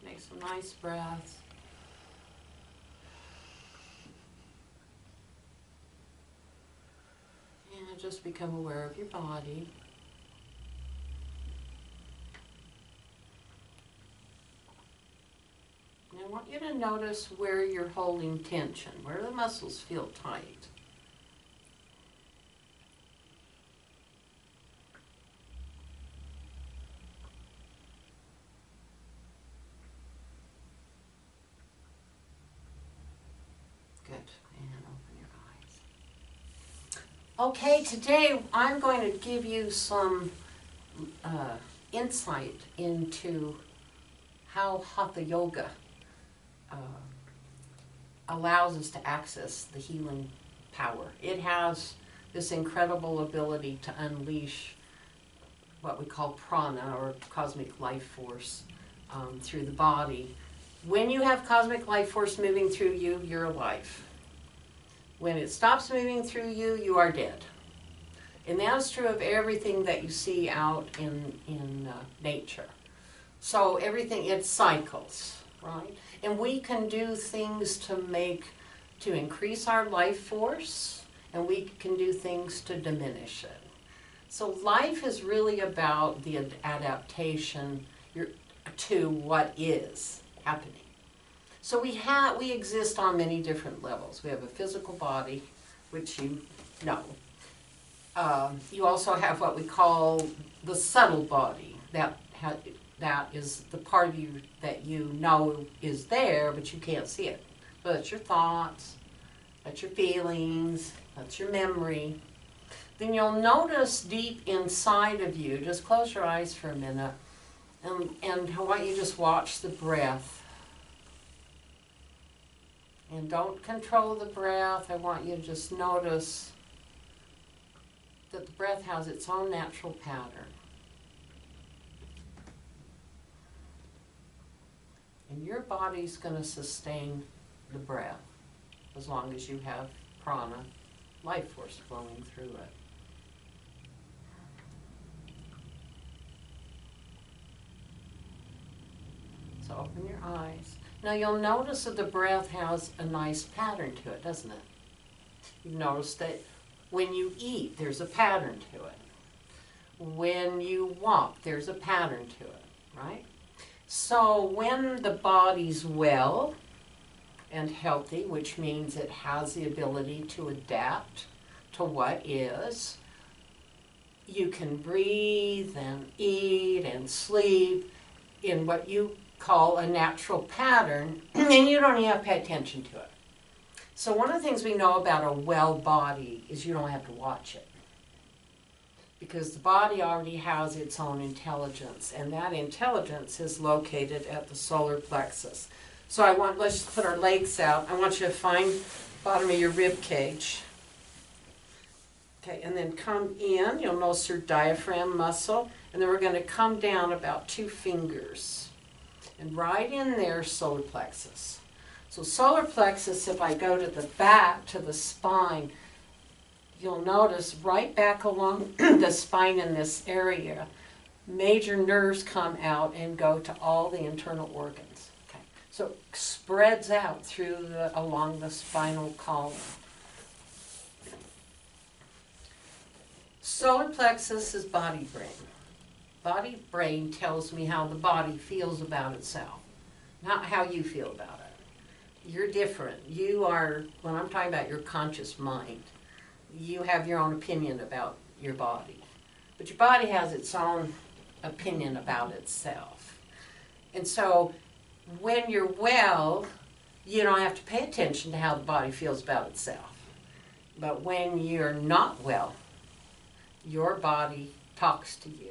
Take some nice breaths. And just become aware of your body. And I want you to notice where you're holding tension, where the muscles feel tight. Good. And open your eyes. Okay, today I'm going to give you some insight into how Hatha Yoga allows us to access the healing power. It has this incredible ability to unleash what we call prana, or cosmic life force, through the body. When you have cosmic life force moving through you, you're alive. When it stops moving through you, you are dead. And that's true of everything that you see out in nature. So everything, it cycles, right? And we can do things to increase our life force, and we can do things to diminish it. So life is really about the adaptation to what is happening. So we exist on many different levels. We have a physical body, which you know. You also have what we call the subtle body. That is the part of you that you know is there, but you can't see it. So that's your thoughts, that's your feelings, that's your memory. Then you'll notice deep inside of you, just close your eyes for a minute, and I want you to just watch the breath. And don't control the breath. I want you to just notice that the breath has its own natural pattern. And your body's going to sustain the breath as long as you have prana, life force flowing through it. So open your eyes. Now you'll notice that the breath has a nice pattern to it, doesn't it? You've noticed that when you eat, there's a pattern to it. When you walk, there's a pattern to it, right? So when the body's well and healthy, which means it has the ability to adapt to what is, you can breathe and eat and sleep in what you call a natural pattern, and you don't even have to pay attention to it. So one of the things we know about a well body is you don't have to watch it, because the body already has its own intelligence, and that intelligence is located at the solar plexus. So let's just put our legs out. I want you to find the bottom of your rib cage. Okay, and then come in. You'll notice your diaphragm muscle, and then we're going to come down about 2 fingers. And right in there, solar plexus. So solar plexus, if I go to the back, to the spine, you'll notice right back along the spine in this area, major nerves come out and go to all the internal organs. Okay. So it spreads out along the spinal column. Solar plexus is body brain. Body brain tells me how the body feels about itself, not how you feel about it. You're different. You are, when I'm talking about your conscious mind, you have your own opinion about your body. But your body has its own opinion about itself. And so when you're well, you don't have to pay attention to how the body feels about itself. But when you're not well, your body talks to you.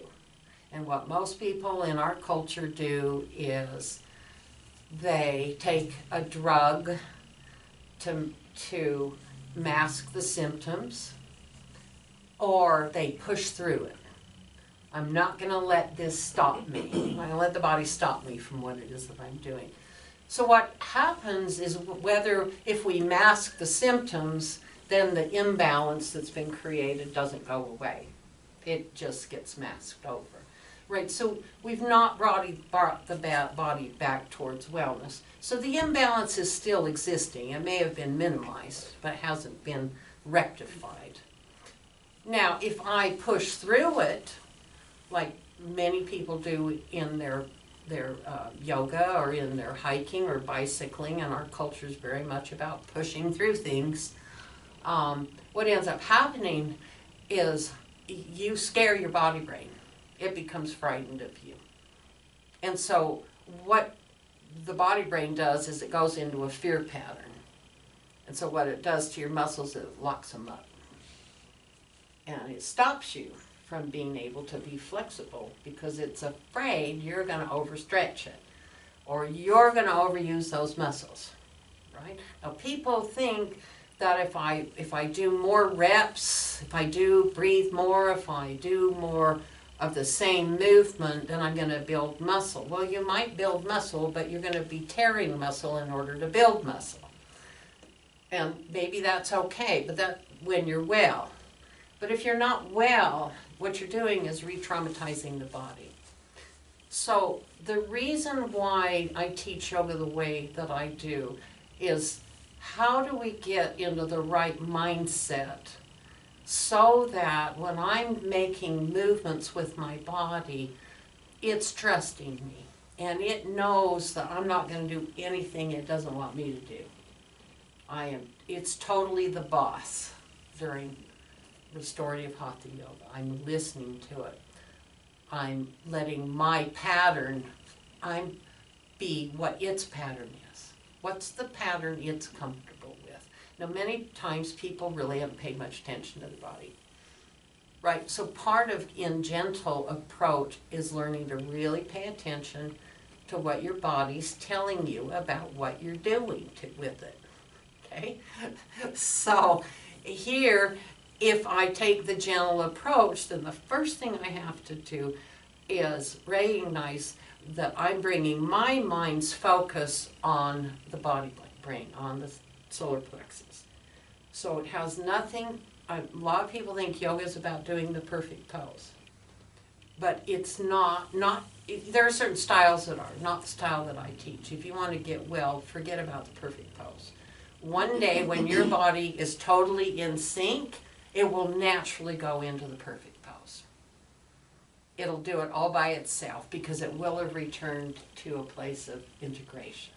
And what most people in our culture do is they take a drug to mask the symptoms, or they push through it. I'm not going to let this stop me. I'm not going to let the body stop me from what it is that I'm doing. So what happens is if we mask the symptoms, then the imbalance that's been created doesn't go away. It just gets masked over. Right, so we've not brought the body back towards wellness. So the imbalance is still existing. It may have been minimized, but it hasn't been rectified. Now, if I push through it, like many people do in their yoga or in their hiking or bicycling, and our culture is very much about pushing through things, what ends up happening is you scare your body brain. It becomes frightened of you. And so what the body brain does is it goes into a fear pattern. And so what it does to your muscles, it locks them up. And it stops you from being able to be flexible because it's afraid you're going to overstretch it or you're going to overuse those muscles, right? Now people think that if I do more reps, if I do breathe more, if I do more of the same movement, then I'm going to build muscle. Well, you might build muscle, but you're going to be tearing muscle in order to build muscle. And maybe that's okay, but that when you're well. But if you're not well, what you're doing is re-traumatizing the body. So the reason why I teach yoga the way that I do is how do we get into the right mindset so that when I'm making movements with my body, it's trusting me and it knows that I'm not going to do anything it doesn't want me to do. It's totally the boss during Restorative Hatha Yoga. I'm listening to it. I'm letting my pattern, be what its pattern is. What's the pattern it's comfortable with? Now, many times people really haven't paid much attention to the body. Right, so part of in gentle approach is learning to really pay attention to what your body's telling you about what you're doing with it. Okay? So here, if I take the gentle approach, then the first thing I have to do is recognize that I'm bringing my mind's focus on the body brain, on the solar plexus. So it has nothing, a lot of people think yoga is about doing the perfect pose. But it's not, there are certain styles that are, not the style that I teach. If you want to get well, forget about the perfect pose. One day when your body is totally in sync, it will naturally go into the perfect pose. It'll do it all by itself because it will have returned to a place of integration.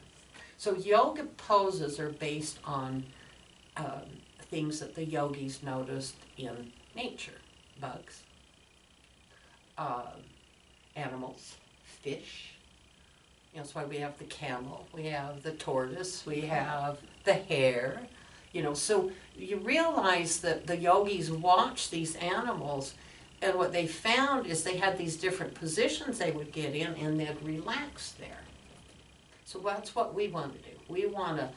So yoga poses are based on things that the yogis noticed in nature. Bugs, animals, fish. You know, that's why we have the camel, we have the tortoise, we have the hare. You know, so you realize that the yogis watched these animals, and what they found is they had these different positions they would get in, and they'd relax there. So that's what we want to do. We want to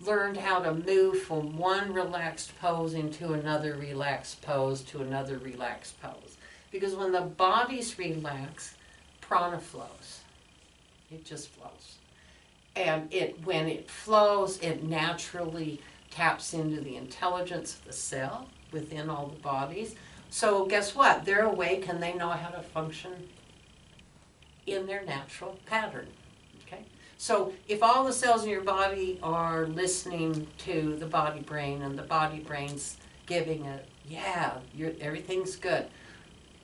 learn how to move from one relaxed pose into another relaxed pose to another relaxed pose. Because when the body's relaxed, prana flows. It just flows. And when it flows, it naturally taps into the intelligence of the cell within all the bodies. So guess what? They're awake and they know how to function in their natural pattern. Okay? So if all the cells in your body are listening to the body brain and the body brain's giving it, yeah, everything's good,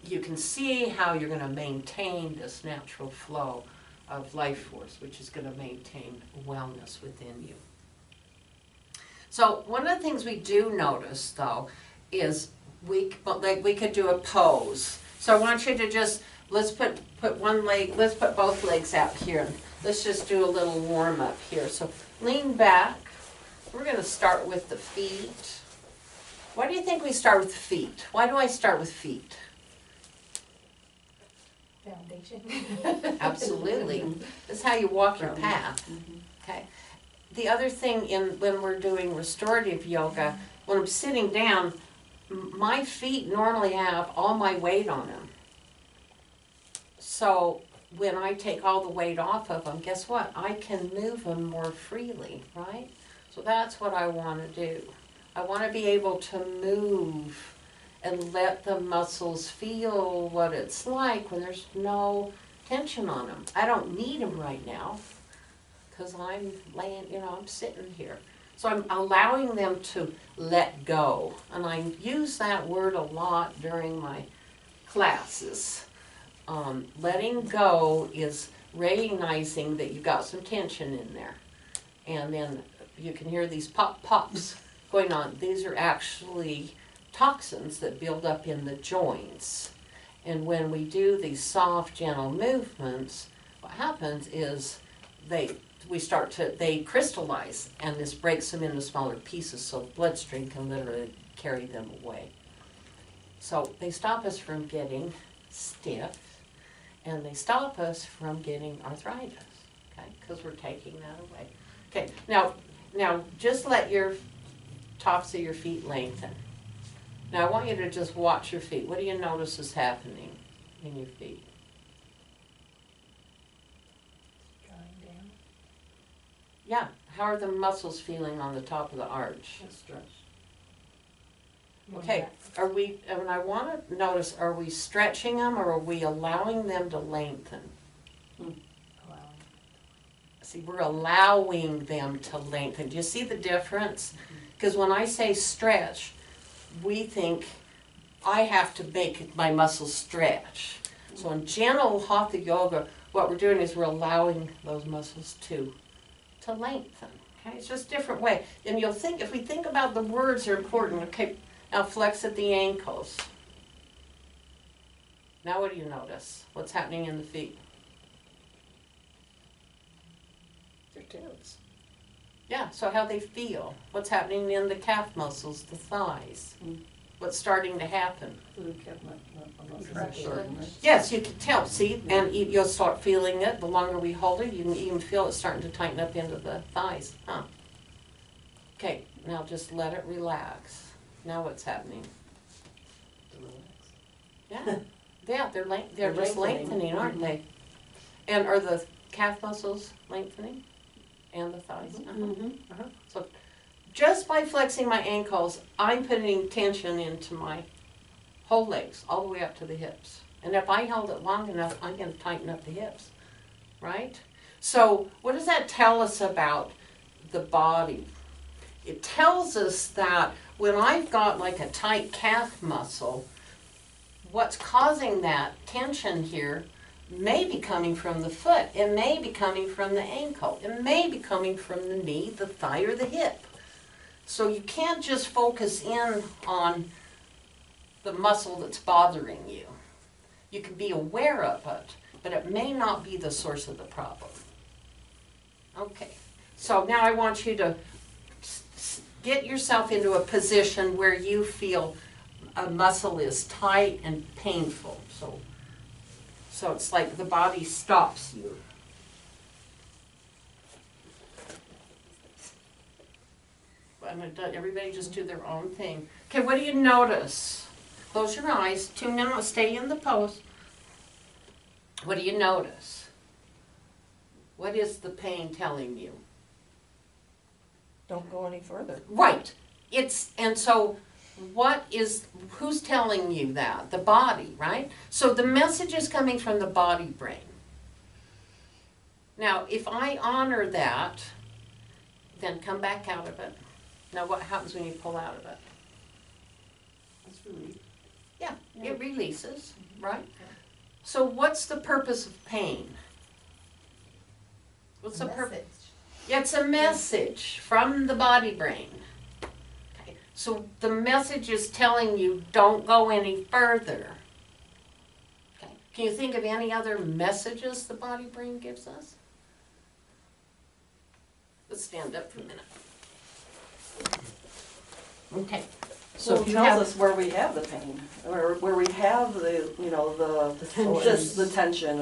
you can see how you're going to maintain this natural flow of life force, which is going to maintain wellness within you. So one of the things we do notice, though, is we could do a pose. So I want you to just, let's put one leg, let's put both legs out here. Let's just do a little warm up here. So lean back. We're going to start with the feet. Why do you think we start with the feet? Why do I start with feet? Foundation. Absolutely. That's how you walk your path. Okay. The other thing when we're doing restorative yoga, when I'm sitting down, my feet normally have all my weight on them. So when I take all the weight off of them, guess what? I can move them more freely, right? So that's what I want to do. I want to be able to move and let the muscles feel what it's like when there's no tension on them. I don't need them right now because I'm laying, I'm sitting here. So I'm allowing them to let go. And I use that word a lot during my classes. Letting go is recognizing that you've got some tension in there. And then you can hear these pops going on. These are actually toxins that build up in the joints. And when we do these soft, gentle movements, what happens is they crystallize, and this breaks them into smaller pieces so the bloodstream can literally carry them away. So they stop us from getting stiff, and they stop us from getting arthritis, okay, because we're taking that away. Okay, now just let your tops of your feet lengthen. Now I want you to just watch your feet. What do you notice is happening in your feet? Drawing down. Yeah, how are the muscles feeling on the top of the arch? Stretch. Okay, and I want to notice, are we stretching them or are we allowing them to lengthen? Allowing. See, we're allowing them to lengthen. Do you see the difference? Because when I say stretch, we think I have to make my muscles stretch. So in gentle Hatha yoga, what we're doing is we're allowing those muscles to lengthen. Okay, it's just a different way. And you'll think, if we think about the words are important, okay, now flex at the ankles. Now what do you notice? What's happening in the feet? They're tense. Yeah, so how they feel. What's happening in the calf muscles, the thighs? What's starting to happen? Yes, you can tell, see, and you'll start feeling it. The longer we hold it, you can even feel it starting to tighten up into the thighs. Huh. Okay, now just let it relax. Now what's happening? Yeah, yeah, they're just lengthening, aren't they? And are the calf muscles lengthening? And the thighs? So just by flexing my ankles, I'm putting tension into my whole legs, all the way up to the hips. And if I hold it long enough, I'm going to tighten up the hips, right? So what does that tell us about the body? It tells us that when I've got like a tight calf muscle, what's causing that tension here may be coming from the foot, it may be coming from the ankle, it may be coming from the knee, the thigh, or the hip. So you can't just focus in on the muscle that's bothering you. You can be aware of it, but it may not be the source of the problem. Okay, so now I want you to get yourself into a position where you feel a muscle is tight and painful. So it's like the body stops you. I'm going to let everybody just do their own thing. Okay, what do you notice? Close your eyes. 2 minutes, stay in the pose. What do you notice? What is the pain telling you? Don't go any further. Right. And so who's telling you that? The body, right? So the message is coming from the body brain. Now, if I honor that, then come back out of it. Now, what happens when you pull out of it? It's relief. Yeah, it releases, right? So what's the purpose of pain? What's the purpose? Yeah, it's a message from the body brain. Okay. So the message is telling you don't go any further. Okay. Can you think of any other messages the body brain gives us? Let's stand up for a minute. Okay. So So it you tells have us where we have the pain, or where we have the, the tension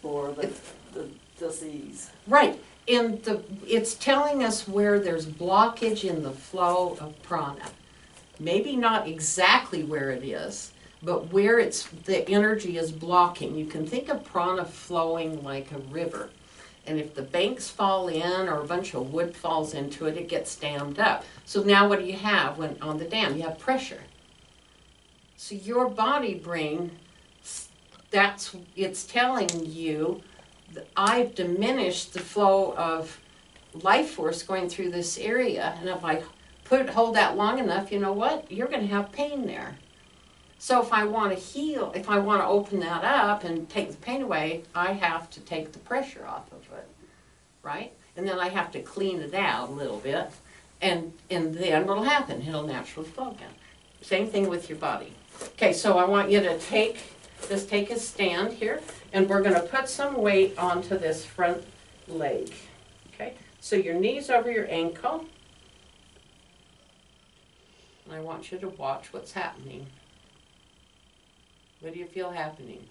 or the disease. right. It's telling us where there's blockage in the flow of prana. Maybe not exactly where it is, but where the energy is blocking. You can think of prana flowing like a river. And if the banks fall in or a bunch of wood falls into it, it gets dammed up. So now what do you have on the dam? You have pressure. So your body brain, it's telling you that I've diminished the flow of life force going through this area, and if I hold that long enough, you know what? You're going to have pain there. So if I want to heal, if I want to open that up and take the pain away, I have to take the pressure off of it, right? And then I have to clean it out a little bit, and then what'll happen? It'll naturally flow again. Same thing with your body. Okay, so I want you to take a stand here, and we're going to put some weight onto this front leg. Okay, so your knees over your ankle. And I want you to watch what's happening. What do you feel happening?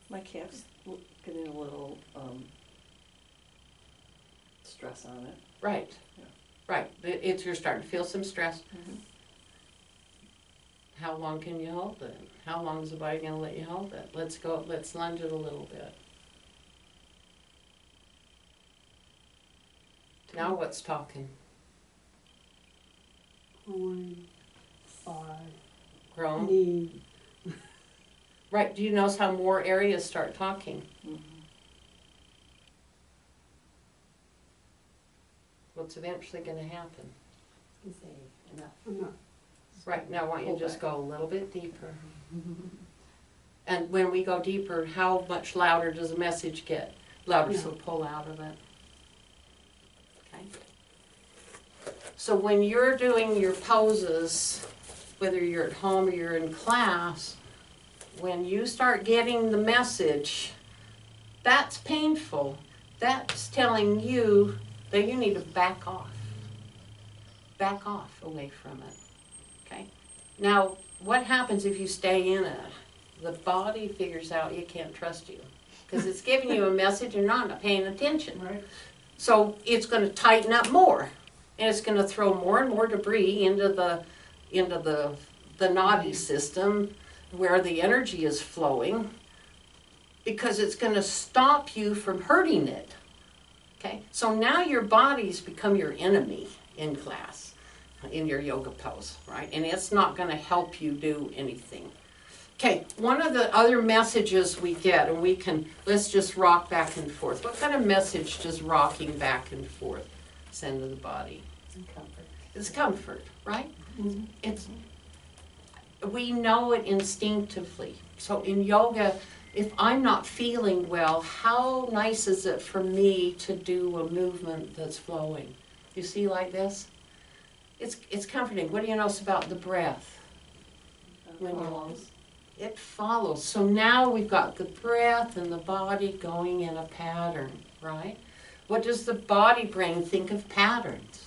My calf's getting a little stress on it. Right. Yeah. Right. You're starting to feel some stress. Mm-hmm. How long can you hold it? How long is the body going to let you hold it? Let's lunge it a little bit. Now what's talking? Groin, thigh, Groan? knee. Right. Do you notice how more areas start talking? Mm-hmm. What's eventually going to happen? You say enough. Enough. Right. Now I want you to just go a little bit deeper. Mm-hmm. And when we go deeper, how much louder does the message get? Louder, Yeah. so pull out of it. Okay. So when you're doing your poses, whether you're at home or you're in class, when you start getting the message, that's painful. That's telling you that you need to back off. Back off away from it. Okay? Now, what happens if you stay in it? The body figures out you can't trust you because it's giving you a message and not paying attention. Right. So it's going to tighten up more, and it's going to throw more and more debris into the naughty system where the energy is flowing, because it's going to stop you from hurting it. Okay, so now your body's become your enemy in class, in your yoga pose, right? And it's not going to help you do anything. Okay, one of the other messages we get, and let's just rock back and forth. What kind of message does rocking back and forth send to the body? And comfort. It's comfort, right? Mm-hmm. We know it instinctively. So in yoga, if I'm not feeling well, how nice is it for me to do a movement that's flowing? You see, like this? It's comforting. What do you notice about the breath? When you it follows. So now we've got the breath and the body going in a pattern, right? What does the body brain think of patterns?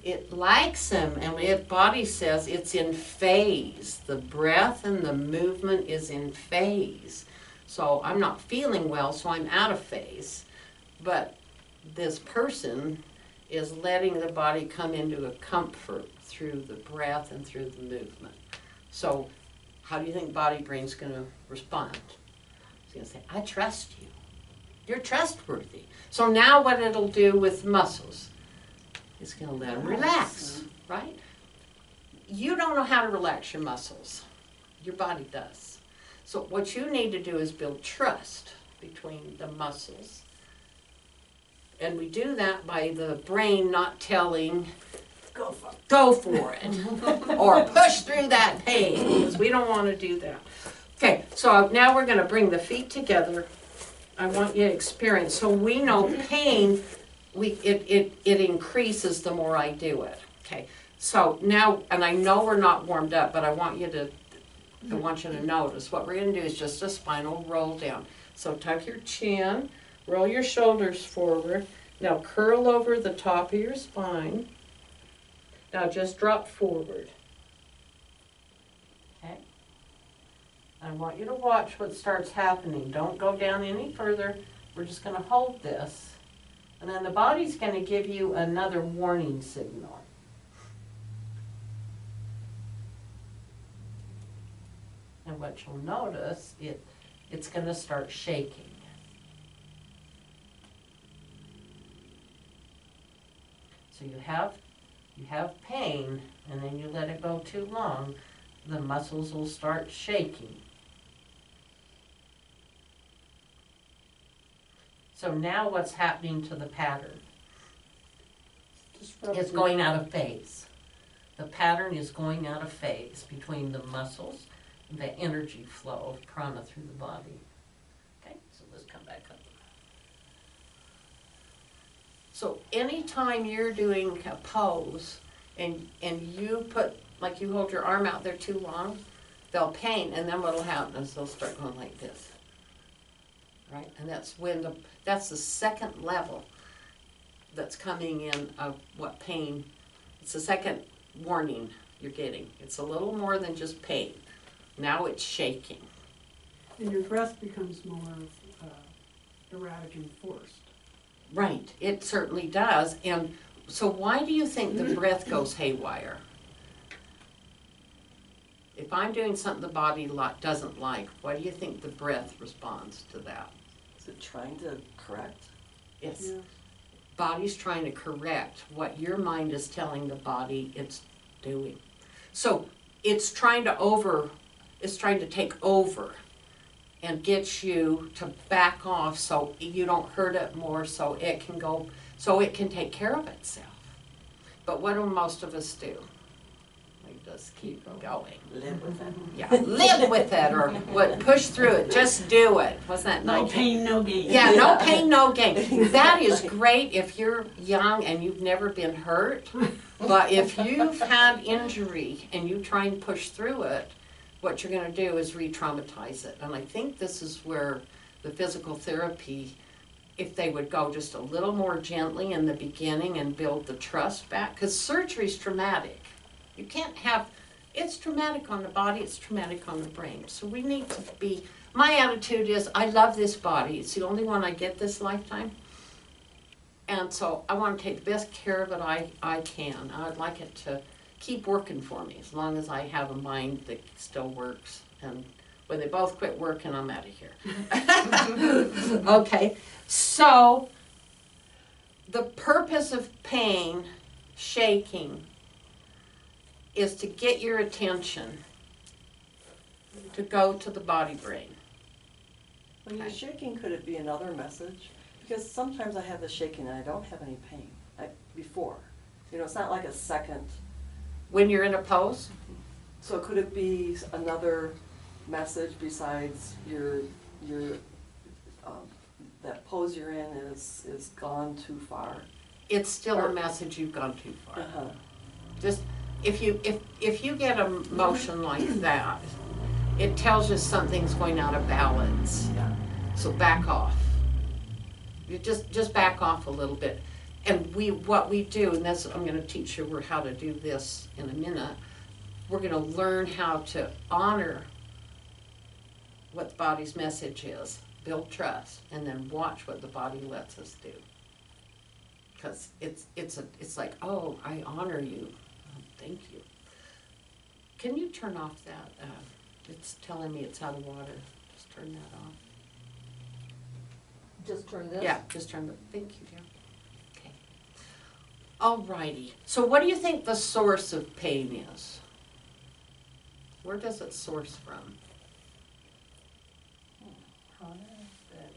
It likes them, and its body says it's in phase. The breath and the movement is in phase. So I'm not feeling well, so I'm out of phase. But this person is letting the body come into a comfort through the breath and through the movement. So how do you think body brain's going to respond? It's going to say, I trust you. You're trustworthy. So now what it'll do with muscles, it's going to let them relax, right? You don't know how to relax your muscles. Your body does. So what you need to do is build trust between the muscles. And we do that by the brain not telling, go for it, or push through that pain, because we don't want to do that. Okay, so now we're going to bring the feet together. I want you to experience. So we know pain, it increases the more I do it. Okay, so now, and I know we're not warmed up, but I want you to notice. What we're going to do is just a spinal roll down. So tuck your chin, roll your shoulders forward. Now curl over the top of your spine. Now just drop forward. Okay? I want you to watch what starts happening. Don't go down any further. We're just going to hold this. And then the body's going to give you another warning signal. And what you'll notice, it's going to start shaking. So you have you have pain and then you let it go too long, the muscles will start shaking. So now what's happening to the pattern? It's going out of phase. The pattern is going out of phase between the muscles and the energy flow of prana through the body. Okay, so let's come back up. So anytime you're doing a pose and you put, like you hold your arm out there too long, they'll pain, and then what'll happen is they'll start going like this. Right? And that's when that's the second level that's coming in of what pain, it's the second warning you're getting. It's a little more than just pain. Now it's shaking. And your breath becomes more erratic and forced. Right, it certainly does. And so why do you think the breath goes haywire? If I'm doing something the body doesn't like, why do you think the breath responds to that? Is it trying to correct? Yes. Yeah. Body's trying to correct what your mind is telling the body it's doing. So it's trying to take over and get you to back off so you don't hurt it more, so it can take care of itself. But what do most of us do? We just keep going. Live with it. Yeah, live with it, or what? Push through it. Just do it. Wasn't that No pain, no gain. Yeah, no pain, no gain. That is great if you're young and you've never been hurt. But if you've had injury and you try and push through it, what you're going to do is re-traumatize it. And I think this is where the physical therapy, if they would go just a little more gently in the beginning and build the trust back, because surgery's traumatic. You can't have, it's traumatic on the body, it's traumatic on the brain. So we need to be, my attitude is, I love this body. It's the only one I get this lifetime. And so I want to take the best care of it I can. I'd like it to keep working for me as long as I have a mind that still works. And when they both quit working, I'm out of here. Okay, so the purpose of pain, shaking, is to get your attention to go to the body brain. When you're Okay. shaking, could it be another message? Because sometimes I have the shaking and I don't have any pain before. You know, it's not like a second. When you're in a pose, So could it be another message besides your that pose you're in is gone too far? it's still a message you've gone too far. Uh-huh. Just if you get a motion like that, it tells you something's going out of balance. Yeah. So back off. You just back off a little bit. And what we do, and that's, I'm going to teach you how to do this in a minute. We're going to learn how to honor what the body's message is, build trust, and then watch what the body lets us do. Because it's like, oh, I honor you. Oh, thank you. Can you turn off that? It's telling me it's out of water. Just turn that off. Just turn this? Yeah, just turn the, thank you, dear. Okay. Alrighty, so what do you think the source of pain is? Where does it source from?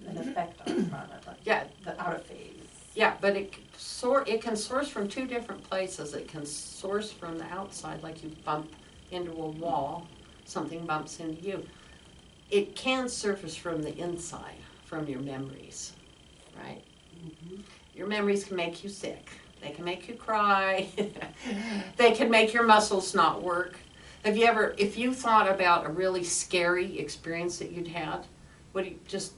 An effect on prana, like Yeah, the out of phase. yeah, but it can source from two different places. It can source from the outside, like you bump into a wall, something bumps into you. It can surface from the inside, from your memories, right? Mm-hmm. Your memories can make you sick. They can make you cry. They can make your muscles not work. Have you ever, if you thought about a really scary experience that you'd had, what do you, just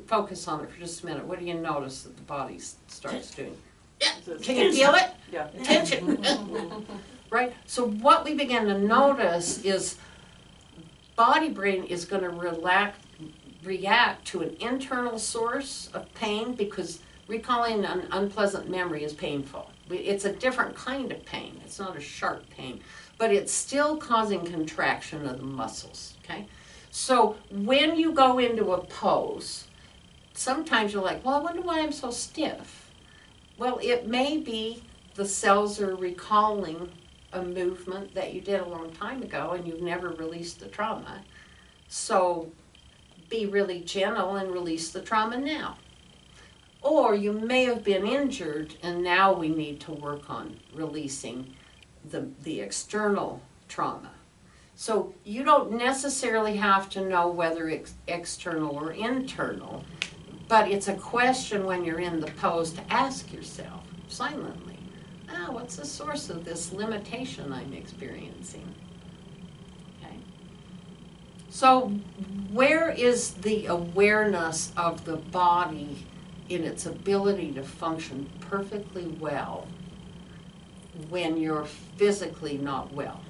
focus on it for just a minute. What do you notice that the body starts doing? Can you feel it? Yeah. Tension. Right? So what we begin to notice is body brain is going to react to an internal source of pain, because recalling an unpleasant memory is painful. It's a different kind of pain. It's not a sharp pain, but it's still causing contraction of the muscles, okay? So when you go into a pose, sometimes you're like, well, I wonder why I'm so stiff. Well, it may be the cells are recalling a movement that you did a long time ago and you've never released the trauma. So be really gentle and release the trauma now. Or you may have been injured and now we need to work on releasing the external trauma. So you don't necessarily have to know whether it's external or internal, but it's a question when you're in the pose to ask yourself silently, what's the source of this limitation I'm experiencing? Okay. So where is the awareness of the body in its ability to function perfectly well when you're physically not well?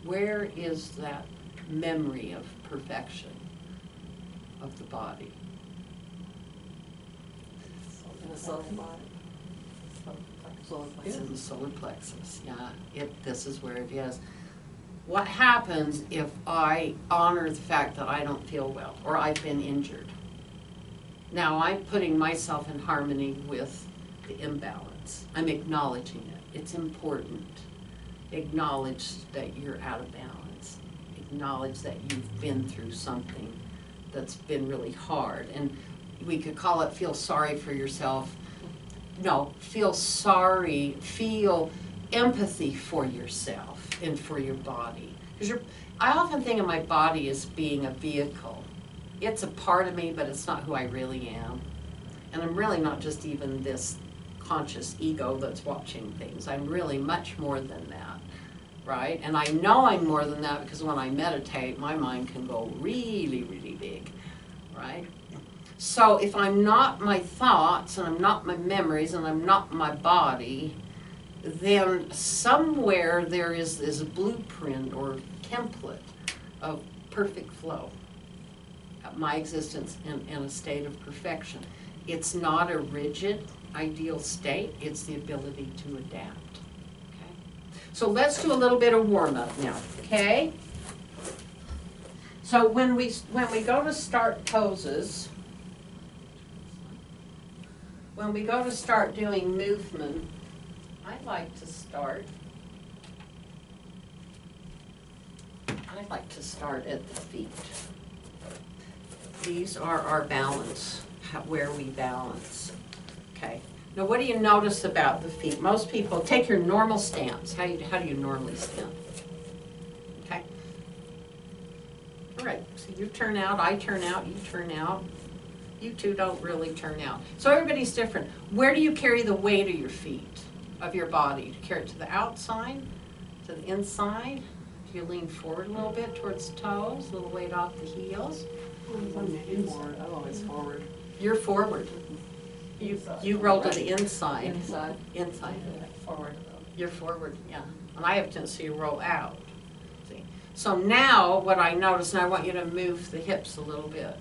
Where is that memory of perfection of the body? In the solar body. Solar It's plexus. in the solar plexus, yeah. This is where it is. What happens if I honor the fact that I don't feel well or I've been injured? Now I'm putting myself in harmony with the imbalance. I'm acknowledging it. It's important. Acknowledge that you're out of balance. Acknowledge that you've been through something that's been really hard. And we could call it feel sorry for yourself. No, feel sorry, feel empathy for yourself and for your body. Because I often think of my body as being a vehicle. It's a part of me, but it's not who I really am. And I'm really not just even this conscious ego that's watching things. I'm really much more than that, right? And I know I'm more than that because when I meditate, my mind can go really, really big, right? So if I'm not my thoughts, and I'm not my memories, and I'm not my body, then somewhere there is this blueprint or template of perfect flow, my existence in a state of perfection. It's not a rigid, ideal state. It's the ability to adapt. Okay? So let's do a little bit of warm-up now, okay? So when we go to start poses, when we go to start doing movement, I'd like to start at the feet. These are our balance, where we balance. Okay. Now what do you notice about the feet? Most people, take your normal stance. How do you normally stand? Okay. All right. So you turn out, I turn out, you turn out. You two don't really turn out. So everybody's different. Where do you carry the weight of your feet, of your body? Do you carry it to the outside, to the inside? Do you lean forward a little bit towards the toes, a little weight off the heels? Forward. I'm always forward. You're forward. You roll to the inside. Inside. Inside. Forward. You're forward, yeah. And I have a tendency to roll out. See? So now what I notice, and I want you to move the hips a little bit.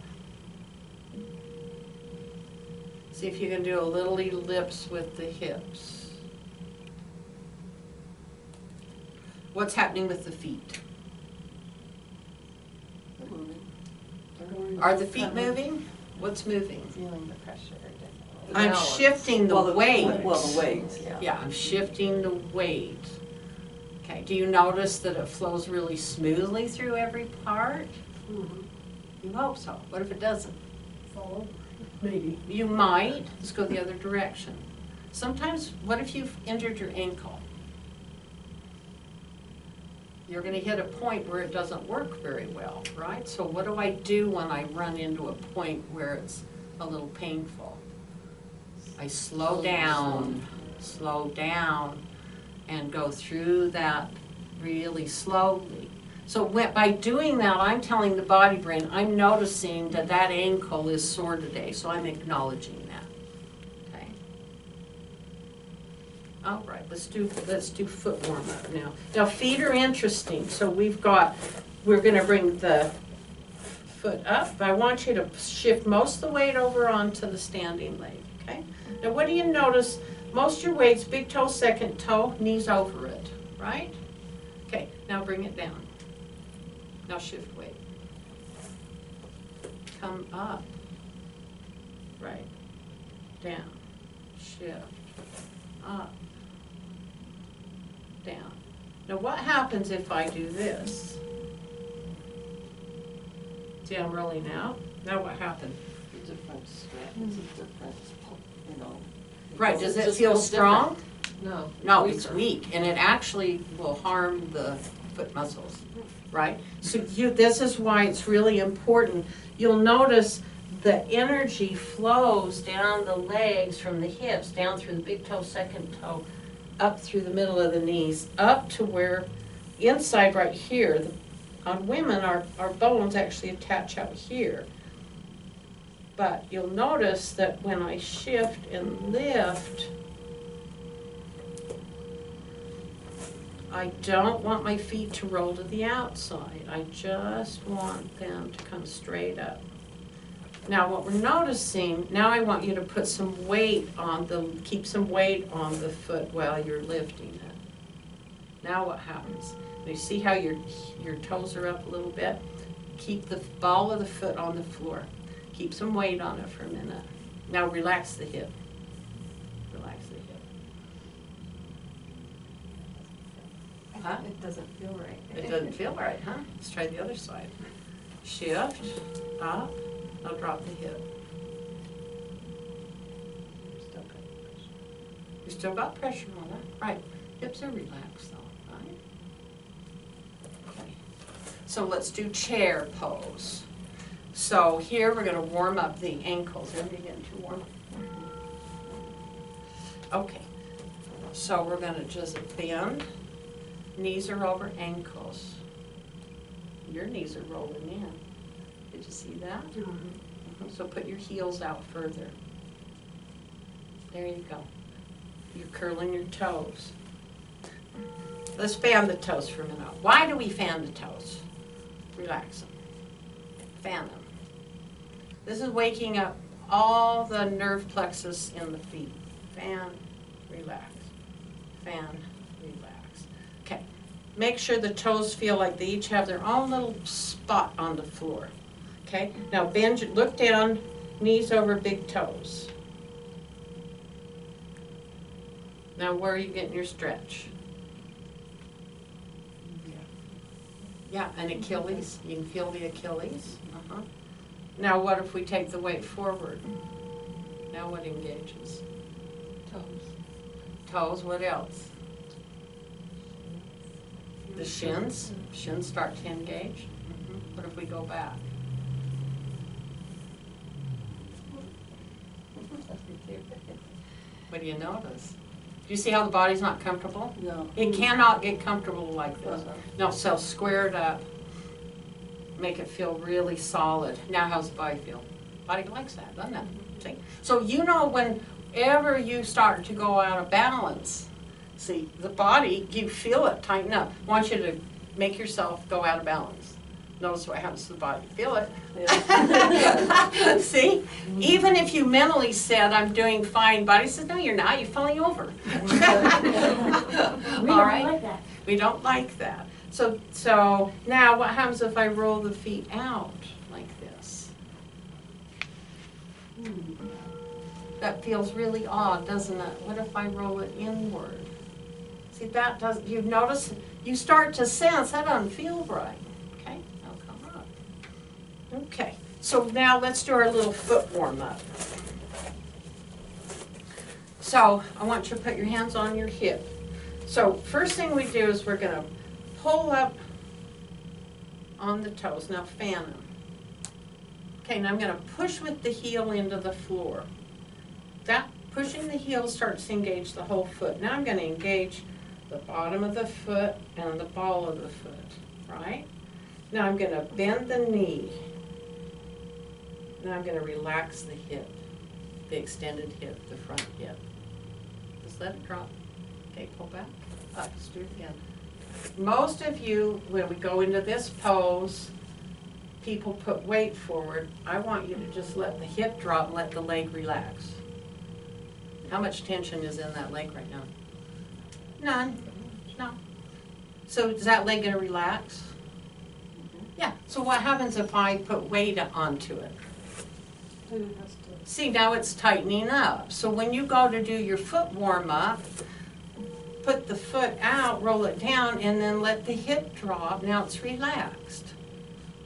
See if you can do a little ellipse with the hips. What's happening with the feet? Are the feet moving? What's moving? Feeling the pressure. Definitely. I'm shifting the weight. Well, the weight. Yeah, I'm shifting the weight. Okay, do you notice that it flows really smoothly through every part? Mhm. You hope so. What if it doesn't? Fall over, maybe. You might. Let's go the other direction. Sometimes, what if you've injured your ankle? You're going to hit a point where it doesn't work very well, right? So what do I do when I run into a point where it's a little painful? I slow down, and go through that really slowly. So by doing that, I'm telling the body brain, I'm noticing that that ankle is sore today, so I'm acknowledging that. Okay. All right, let's do foot warm up now. Now feet are interesting. So we're going to bring the foot up. I want you to shift most of the weight over onto the standing leg. Okay. Now what do you notice? Most of your weight's big toe, second toe, knees over it, right? Okay. Now bring it down. Now shift weight. Come up. Right. Down. Shift. Up. down. Now what happens if I do this? See, I'm rolling out. Now what happened? A different stretch, it's a different, you know. Right, does it just feel feels strong? No. No, it's weak, and it actually will harm the foot muscles, right? So this is why it's really important. You'll notice the energy flows down the legs from the hips, down through the big toe, second toe, up through the middle of the knees, up to where, inside right here, on women, our bones actually attach out here. But you'll notice that when I shift and lift, I don't want my feet to roll to the outside. I just want them to come straight up. Now what we're noticing, now I want you to put some weight on keep some weight on the foot while you're lifting it. Now what happens? You see how your toes are up a little bit? Keep the ball of the foot on the floor. Keep some weight on it for a minute. Now relax the hip. Relax the hip. Huh? It doesn't feel right. It doesn't feel right, huh? Let's try the other side. Shift, up, now drop the hip. Still got pressure. You still got pressure on it. Right. Hips are relaxed though, right? Okay. So let's do chair pose. So here we're going to warm up the ankles. Everybody getting too warm? Okay. So we're going to just bend. Knees are over ankles. Your knees are rolling in. Did you see that? So put your heels out further. There you go. You're curling your toes. Let's fan the toes for a minute. Why do we fan the toes? Relax them. Fan them. This is waking up all the nerve plexus in the feet. Fan, relax. Fan, relax. Okay. Make sure the toes feel like they each have their own little spot on the floor. Okay? Now bend, look down, knees over big toes. Now where are you getting your stretch? Yeah, and Achilles. You can feel the Achilles. Now what if we take the weight forward? Now what engages? Toes. Toes, what else? The shins. Shins start to engage. What if we go back? What do you notice? Do you see how the body's not comfortable? No. It cannot get comfortable like this. No, so square it up. Make it feel really solid. Now how's the body feel? Body likes that, doesn't it? See? So you know whenever you start to go out of balance, see, the body, you feel it tighten up. I want you to make yourself go out of balance. Notice what happens to the body. Feel it. Yeah. See? Even if you mentally said, I'm doing fine, body says, no, you're not. You're falling over. We don't like that. We don't like that. So now what happens if I roll the feet out like this? That feels really odd, doesn't it? What if I roll it inward? See, that doesn't, you notice, you start to sense that doesn't feel right. Okay, now come up. Okay, so now let's do our little foot warm up. So I want you to put your hands on your hip. So first thing we do is we're going to pull up on the toes. Now fan them. Okay, now I'm going to push with the heel into the floor. That pushing the heel starts to engage the whole foot. Now I'm going to engage the bottom of the foot and the ball of the foot, right? Now I'm going to bend the knee. Now I'm going to relax the hip, the extended hip, the front hip. Just let it drop. Okay, pull back. Up, let's do it again. Most of you, when we go into this pose, people put weight forward. I want you to just let the hip drop and let the leg relax. How much tension is in that leg right now? None. No. So is that leg going to relax? Yeah. So what happens if I put weight onto it? See, now it's tightening up. So when you go to do your foot warm up, put the foot out, roll it down, and then let the hip drop. Now it's relaxed.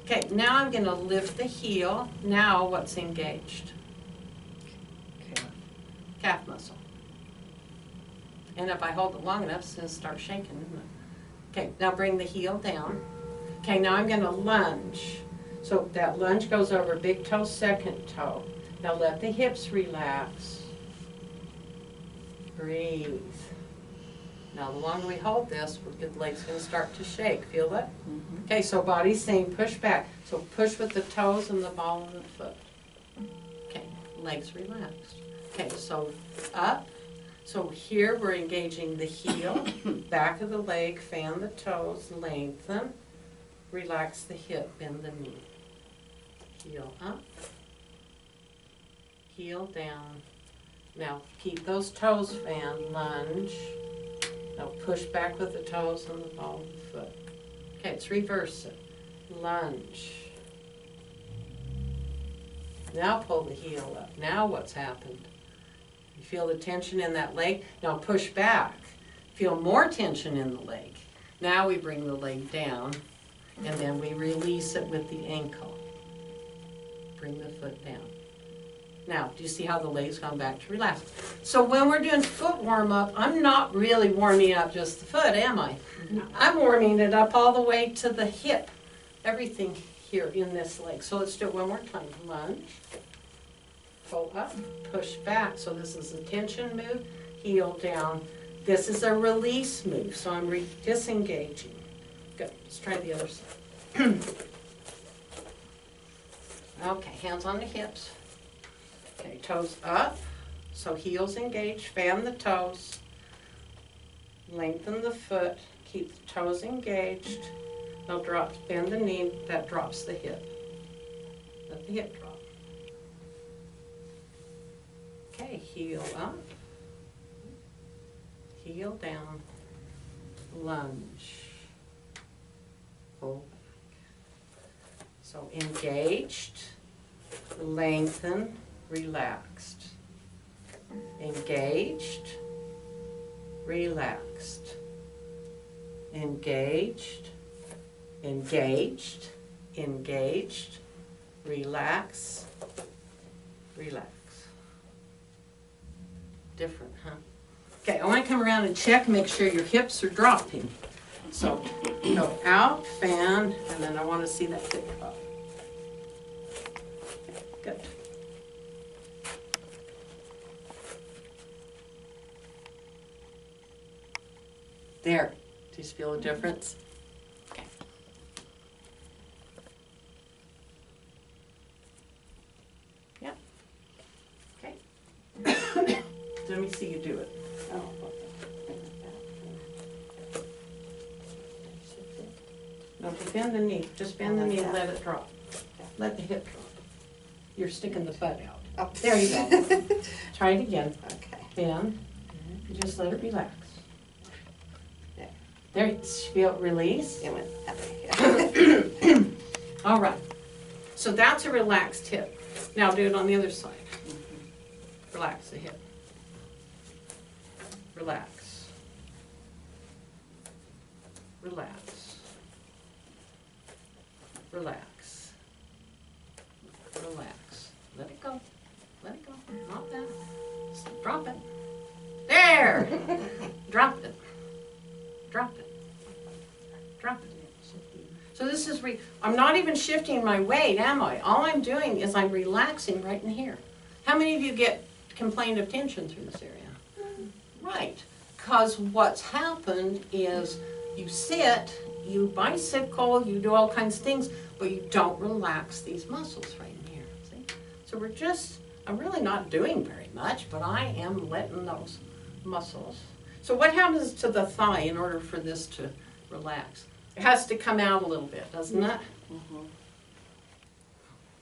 Okay, now I'm gonna lift the heel. Now what's engaged? Calf muscle. And if I hold it long enough, it's gonna start shaking, isn't it? Okay, now bring the heel down. Okay, now I'm gonna lunge. So that lunge goes over big toe, second toe. Now let the hips relax. Breathe. Now the longer we hold this, the leg's gonna start to shake. Feel it? Mhm. Okay, so body's saying push back. So push with the toes and the ball of the foot. Okay, legs relaxed. Okay, so up. So here we're engaging the heel, back of the leg, fan the toes, lengthen, relax the hip, bend the knee. Heel up, heel down. Now keep those toes fanned, lunge. Now push back with the toes and the ball of the foot. Okay, let's reverse it. Lunge. Now pull the heel up. Now what's happened? You feel the tension in that leg? Now push back. Feel more tension in the leg. Now we bring the leg down, and then we release it with the ankle. Bring the foot down. Now, do you see how the leg's gone back to relax? So when we're doing foot warm-up, I'm not really warming up just the foot, am I? No. I'm warming it up all the way to the hip. Everything here in this leg. So let's do it one more time. Lunge. Pull up, push back. So this is a tension move, heel down. This is a release move, so I'm disengaging. Good, let's try the other side. Okay, hands on the hips. Okay, toes up, so heels engaged, fan the toes. Lengthen the foot, keep the toes engaged. No drop, bend the knee, that drops the hip. Let the hip drop. Okay, heel up, heel down, lunge, pull back. So engaged, lengthen, relaxed. Engaged, relaxed. Engaged, engaged, engaged, relax, relax. Different, huh? Okay, I want to come around and check, make sure your hips are dropping. So go out, fan, and then I want to see that hip drop. Good. There. Do you feel a difference? Okay. Yeah. Okay. Let me see you do it. Oh, No, just bend the knee. Just bend the knee and let it drop. Let the hip drop. You're sticking the butt out. Oh. There you go. Try it again. Okay. Bend. Just let it relax. There, you feel it release. It went that way. All right. So that's a relaxed hip. Now do it on the other side. Relax the hip. Relax. Relax. Relax. Relax. Let it go. Let it go. Not that. Just drop it. There! Drop it. Drop it. Drop it. So this is, I'm not even shifting my weight, am I? All I'm doing is I'm relaxing right in here. How many of you complained of tension through this area? Right. Because what's happened is you sit, you bicycle, you do all kinds of things, but you don't relax these muscles right in here. See? So I'm really not doing very much, but I am letting those muscles. So what happens to the thigh in order for this to relax? It has to come out a little bit, doesn't it? Mhm.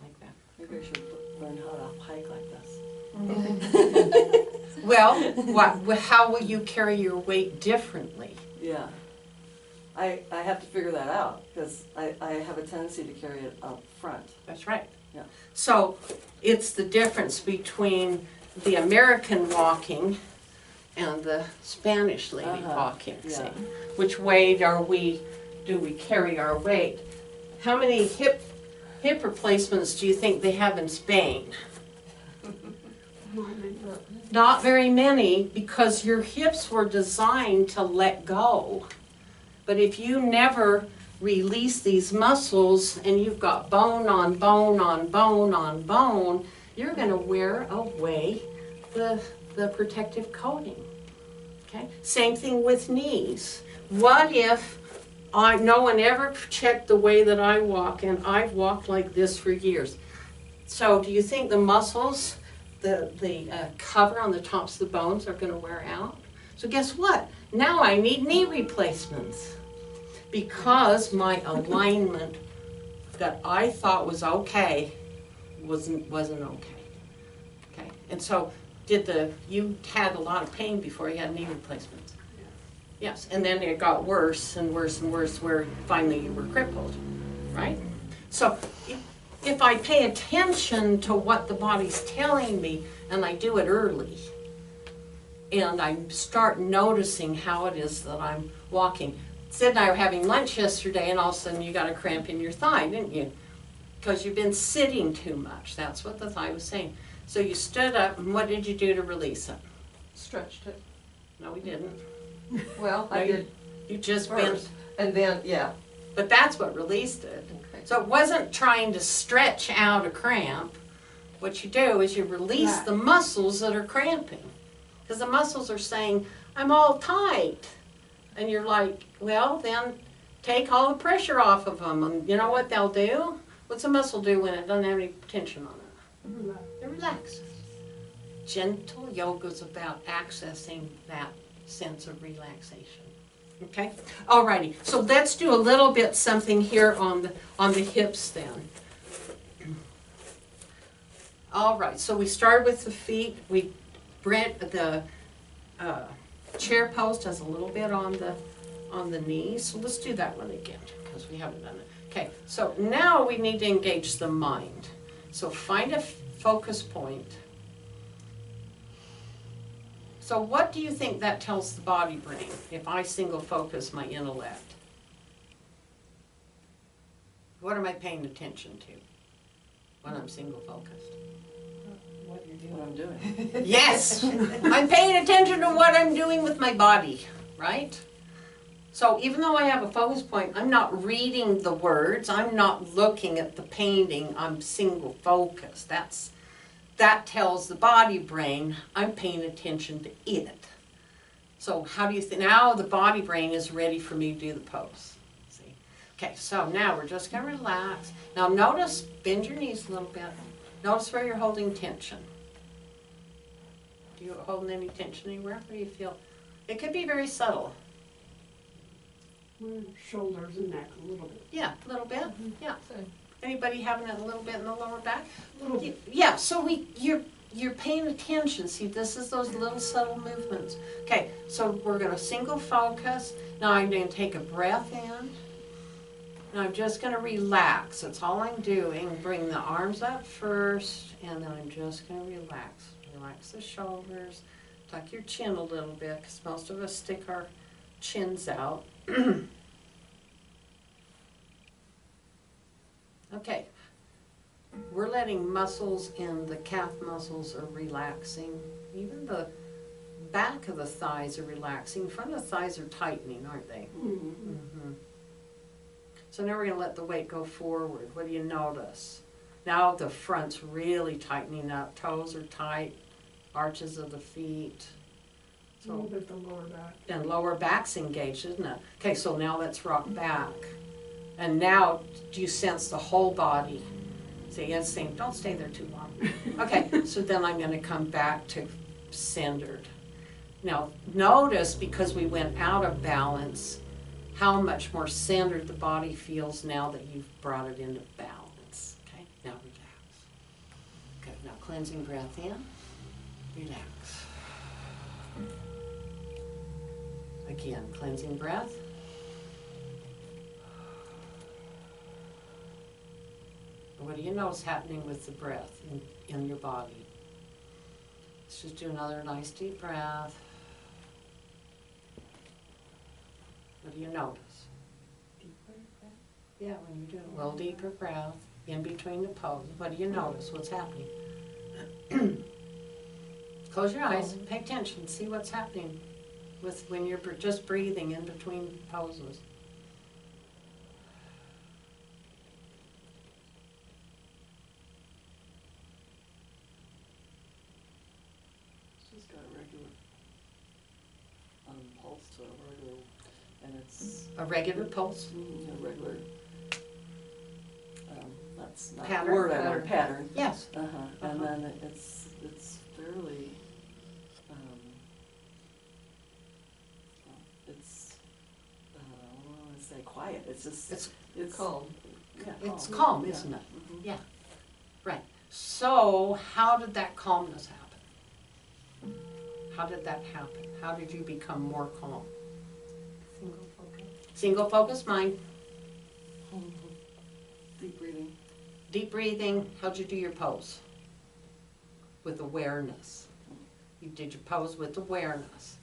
Like that. Maybe I should learn how to hike like this. Well, how will you carry your weight differently? Yeah. I have to figure that out because I have a tendency to carry it up front. That's right. Yeah. So it's the difference between the American walking and the Spanish lady walking, yeah. see? Which way do we carry our weight? How many hip replacements do you think they have in Spain? Not very many, because your hips were designed to let go. But if you never release these muscles and you've got bone on bone on bone on bone, you're going to wear away the protective coating. Okay? Same thing with knees. What if no one ever checked the way that I walk, and I've walked like this for years? So do you think the muscles, the cover on the tops of the bones are going to wear out? So guess what? Now I need knee replacements because my alignment that I thought was okay wasn't okay. Okay, and so you had a lot of pain before you had knee replacements? Yes, and then it got worse and worse and worse where finally you were crippled, right? So if I pay attention to what the body's telling me and I do it early, and I start noticing how it is that I'm walking. Sid and I were having lunch yesterday, and all of a sudden you got a cramp in your thigh, didn't you? Because you've been sitting too much. That's what the thigh was saying. So you stood up, and what did you do to release it? Stretched it. No, we didn't. Well, I No, did You just first, bent. and then, yeah. But that's what released it. Okay. So it wasn't trying to stretch out a cramp. What you do is you release the muscles that are cramping. Because the muscles are saying, I'm all tight. And you're like, well, then take all the pressure off of them. And you know what they'll do? What's a muscle do when it doesn't have any tension on it? It relaxes. Gentle yoga is about accessing that sense of relaxation. Okay? Alrighty, so let's do a little bit something here on the hips then. Alright, so we started with the feet. The chair pose does a little bit on the knees, so let's do that one again because we haven't done it. Okay, so now we need to engage the mind. So find a focus point. So what do you think that tells the body brain if I single focus my intellect? What am I paying attention to when I'm single focused? What you're doing. What I'm doing. Yes, I'm paying attention to what I'm doing with my body, right? So even though I have a focus point, I'm not reading the words, I'm not looking at the painting, I'm single focused. That tells the body brain I'm paying attention to it. So how do you think, now the body brain is ready for me to do the pose. See? Okay, so now we're just gonna relax. Now notice, bend your knees a little bit. Notice where you're holding tension. Do you holding any tension anywhere? Where do you feel? It could be very subtle. Shoulders and neck a little bit. Yeah, a little bit. Yeah. Same. Anybody having it a little bit in the lower back? A little bit. Yeah. So you're paying attention. See, this is those little subtle movements. Okay. So we're going to single focus. Now I'm going to take a breath in. And I'm just going to relax. That's all I'm doing. Bring the arms up first, and then I'm just going to relax. Relax the shoulders. Tuck your chin a little bit, because most of us stick our chins out. Okay. We're letting muscles in the calf muscles are relaxing. Even the back of the thighs are relaxing. Front of the thighs are tightening, aren't they? Mm-hmm. So now we're going to let the weight go forward. What do you notice? Now the front's really tightening up. Toes are tight. Arches of the feet. A little bit the lower back. And lower back's engaged, isn't it? Okay, so now let's rock back. And now, do you sense the whole body? See, it's saying, don't stay there too long. Okay, so then I'm going to come back to centered. Now, notice, because we went out of balance, how much more centered the body feels now that you've brought it into balance. Okay, now relax. Good, now cleansing breath in, relax. Again, cleansing breath. What do you notice happening with the breath in your body? Let's just do another nice deep breath. do you notice? Yeah, when you do a little deeper breath in between the poses, what do you notice? What's happening? Close your eyes, pay attention, see what's happening with when you're just breathing in between poses. It's just got a regular pulse to it, regular, and it's A regular pulse? a regular. That's not Pattern? the word I want. Pattern. Yes. And then it's fairly. It's I don't want to say quiet. It's just it's Calm. Yeah, It's calm, yeah. isn't it? Mhm. Yeah, right. So how did that calmness happen? How did that happen? How did you become more calm? Single focus. Single focus mind, Deep breathing. deep breathing. How'd you do your pose? With awareness. You did your pose with awareness.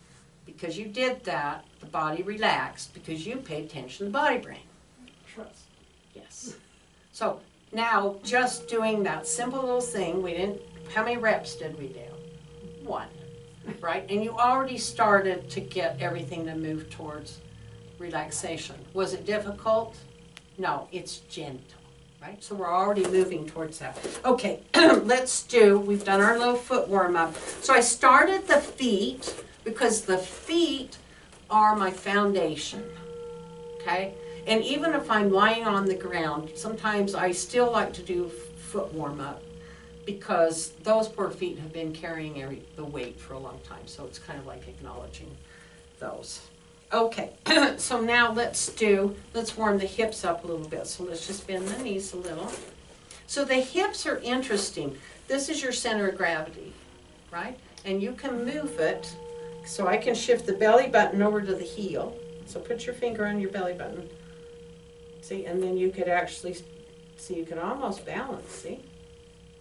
Because you did that, the body relaxed because you paid attention to the body brain. Trust. Yes. So now just doing that simple little thing, how many reps did we do? 1, right? And you already started to get everything to move towards relaxation. Was it difficult? No, it's gentle, right? So we're already moving towards that. Okay, we've done our little foot warm up. So I started the feet because the feet are my foundation, okay? And even if I'm lying on the ground, sometimes I still like to do foot warm up because those poor feet have been carrying the weight for a long time. So it's kind of like acknowledging those. Okay, so now let's warm the hips up a little bit. So let's just bend the knees a little. So the hips are interesting. This is your center of gravity, right? And you can move it. So I can shift the belly button over to the heel. So put your finger on your belly button. See, and then you could actually, see, you can almost balance, see?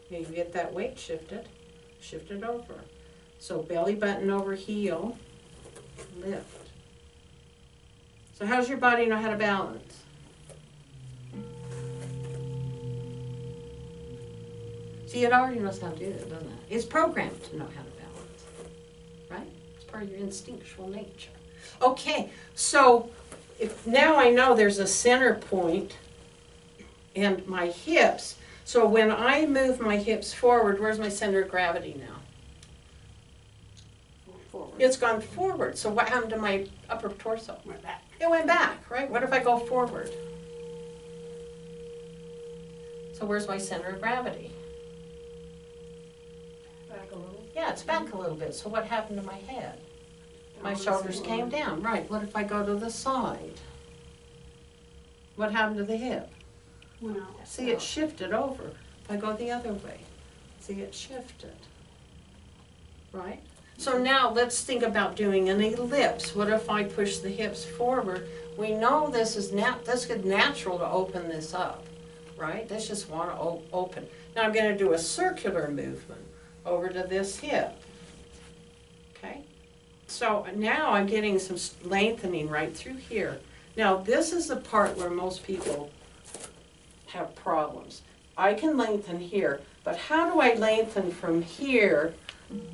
You get that weight shifted over. So belly button over heel, lift. So how's your body know how to balance? See, it already knows how to do it, doesn't it? It's programmed to know how to balance, right? It's part of your instinctual nature. Okay, so now I know there's a center point and my hips. So when I move my hips forward, where's my center of gravity now? Forward. It's gone forward. So what happened to my upper torso? Went back. It went back, right? What if I go forward? So where's my center of gravity? Back a little. Yeah, it's back a little bit. So what happened to my head? My Down shoulders the came side. down. Right. What if I go to the side? What happened to the hip? Went out. See, it shifted over. If I go the other way, see, it shifted. Right? So now let's think about doing an ellipse. What if I push the hips forward? We know this is natural to open this up, right? Let's just want to open. Now I'm going to do a circular movement over to this hip. Okay? So now I'm getting some lengthening right through here. Now this is the part where most people have problems. I can lengthen here, but how do I lengthen from here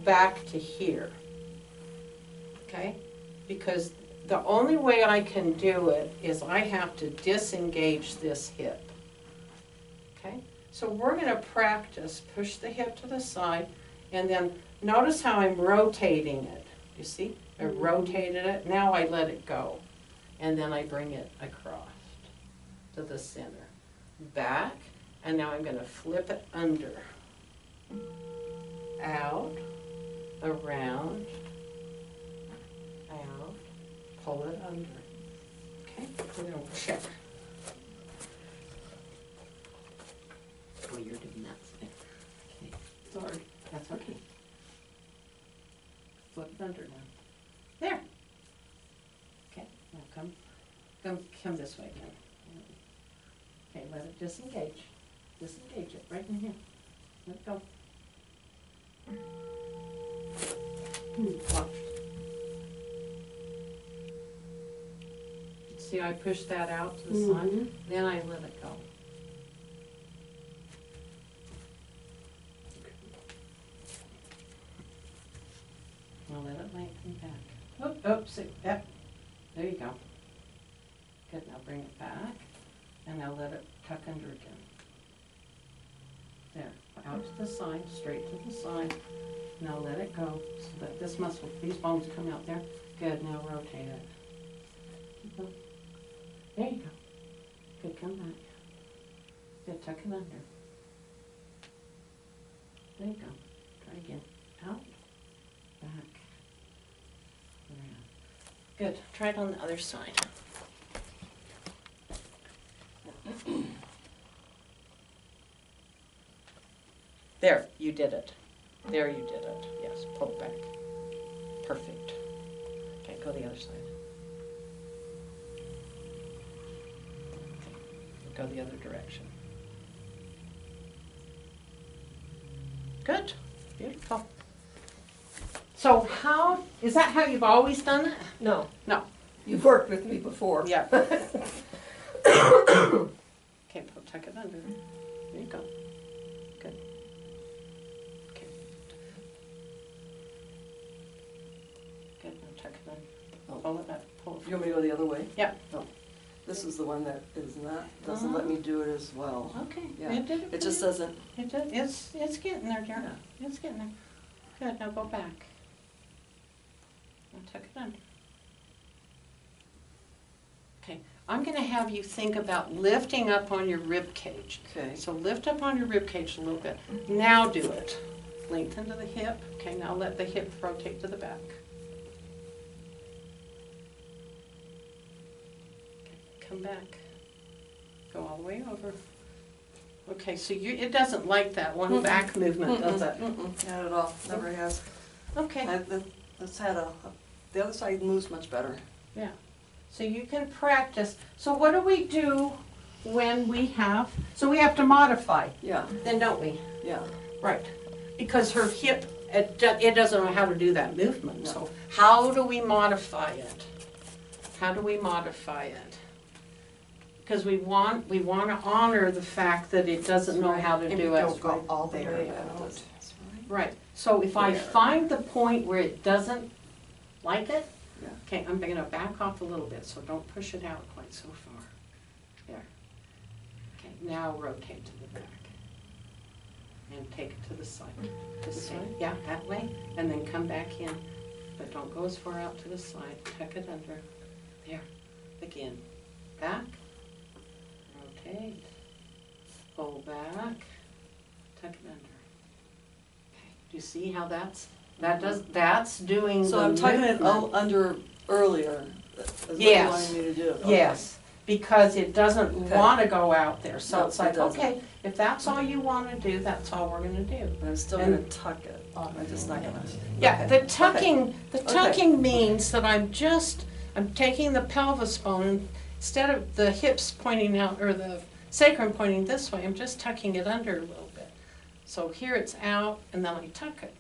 back to here? Okay? Because the only way I can do it is I have to disengage this hip. Okay? So we're going to practice, push the hip to the side, and then notice how I'm rotating it. You see? I rotated it, now I let it go. And then I bring it across to the center. Back, and now I'm going to flip it under. Out, around, out, pull it under. Okay, we're going to check. Oh, you're doing that. Okay, sorry, that's okay. Flip it under now. There. Okay, now come this way again. Okay, let it disengage. Disengage it right in here. Let it go. Watch. See, I push that out to the side, then I let it go. I'll let it lengthen back. Oops, yep, there you go. Good, now bring it back, and now let it tuck under again. There, out to the side, straight to the side. Now let it go, so that this muscle, these bones come out there. Good, now rotate it. Keep going. There you go. Good, come back. Good, tuck it under. There you go. Try again. Out, back, around. Good, try it on the other side. There, you did it. There, you did it. Yes, pull it back. Perfect. Okay, go the other side. Okay, go the other direction. Good, beautiful. So how, is that how you've always done it? No. No. You've worked with me before. Yeah. Okay, tuck it under. There you go. Good. Okay. Good, now tuck it under. Pull it up, pull You want me to go the other way? Yeah. No. This is the one that is not, doesn't let me do it as well. Okay, Yeah. it did it. It just for you. doesn't, It's getting there, dear. It's getting there. Good, now go back. Now tuck it under. Okay, I'm gonna have you think about lifting up on your rib cage. okay. So lift up on your rib cage a little bit. Now do it. Lengthen to the hip. Okay, now let the hip rotate to the back. Okay, come back. Go all the way over. Okay, so it doesn't like that one back movement, does it? Not at all, never has. Okay, It's had the other side moves much better. yeah. So you can practice. So what do we do when we have, so we have to modify, Yeah, then don't we? yeah. Right, because her hip, it doesn't know how to do that movement, No. so how do we modify it? How do we modify it? Because we want to honor the fact that it doesn't know how to do it. Don't go all the There, way yeah, out. that's Right, so if I There. find the point where it doesn't like it, Yeah. okay, I'm gonna back off a little bit, so don't push it out quite so far. There. Okay, now rotate to the back. And take it to the side. This way? Yeah, that way, and then come back in, but don't go as far out to the side, tuck it under. There, again, back, rotate, pull back, tuck it under. Okay, do you see how that's doing the So I'm tucking it movement. under earlier, is what you Yes. wanted me to do? Okay. Yes, because it doesn't Okay. want to go out there, so No, it's it like, doesn't. okay, if that's all you want to do, that's all we're gonna do. But I'm still And- gonna tuck it, I'm just not gonna. Yeah, Okay. the tucking Okay. means that I'm taking the pelvis bone, instead of the hips pointing out, or the sacrum pointing this way, I'm just tucking it under a little bit. So here it's out, and then I tuck it.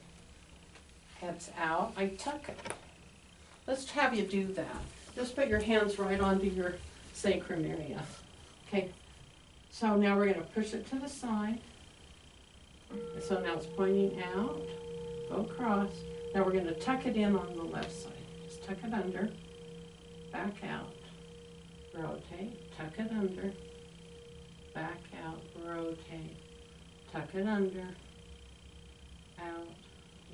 Head's out, I tuck it. Let's have you do that. Just put your hands right onto your sacrum area. Okay, so now we're gonna push it to the side. So now it's pointing out, go across. Now we're gonna tuck it in on the left side. Just tuck it under, back out, rotate, tuck it under, back out, rotate, tuck it under, out,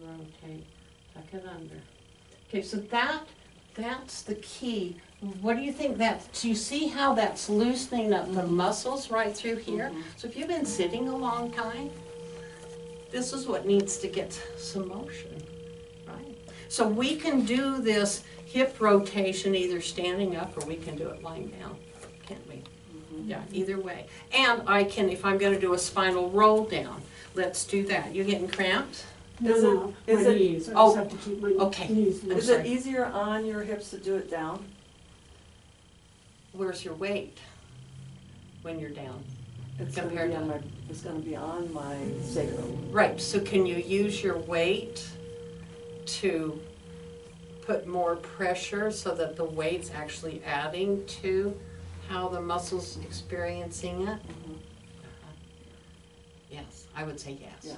rotate, tuck it under. Okay, so that's the key. What do you think do you see how that's loosening up the muscles right through here? So if you've been sitting a long time, this is what needs to get some motion, right? So we can do this hip rotation either standing up or we can do it lying down, can't we? Yeah, either way. And I can, if I'm gonna do a spinal roll down, let's do that. You getting cramps? No, my is it- knees, I oh, just have to keep my okay. knees loose. Is it easier on your hips to do it down? Where's your weight when you're down? It's gonna Compared be to- on my, it's gonna be on my sacrum. Right, so can you use your weight to put more pressure so that the weight's actually adding to how the muscle's experiencing it? Mhm. Yes, I would say yes. Yeah.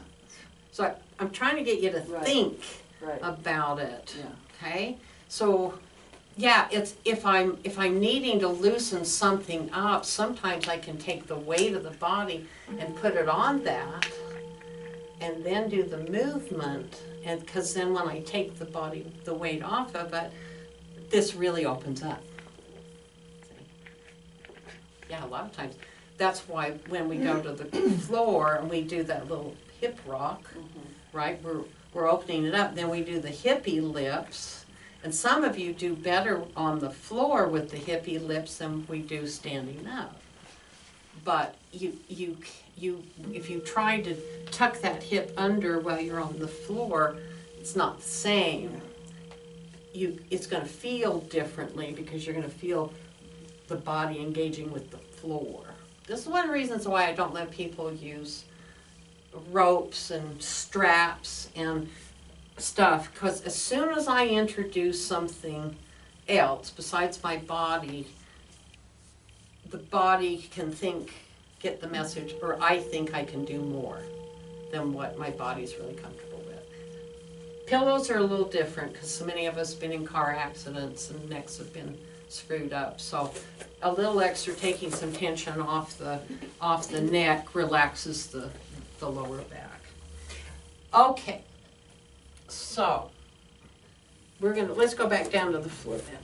So I'm trying to get you to Right. think Right, about it, yeah. okay? So, yeah, it's if I'm needing to loosen something up, sometimes I can take the weight of the body and put it on that, and then do the movement, and because then when I take the weight off of it, this really opens up. Yeah, a lot of times. That's why when we go to the floor and we do that little hip rock, right? We're opening it up. Then we do the hippie lifts, and some of you do better on the floor with the hippie lifts than we do standing up. But you if you try to tuck that hip under while you're on the floor, it's not the same. It's going to feel differently because you're going to feel the body engaging with the floor. This is one of the reasons why I don't let people use ropes and straps and stuff, because as soon as I introduce something else besides my body, the body can get the message, or I think I can do more than what my body's really comfortable with. Pillows are a little different because so many of us have been in car accidents and necks have been screwed up. So a little extra taking some tension off the neck relaxes the lower back. Okay, so let's go back down to the floor then.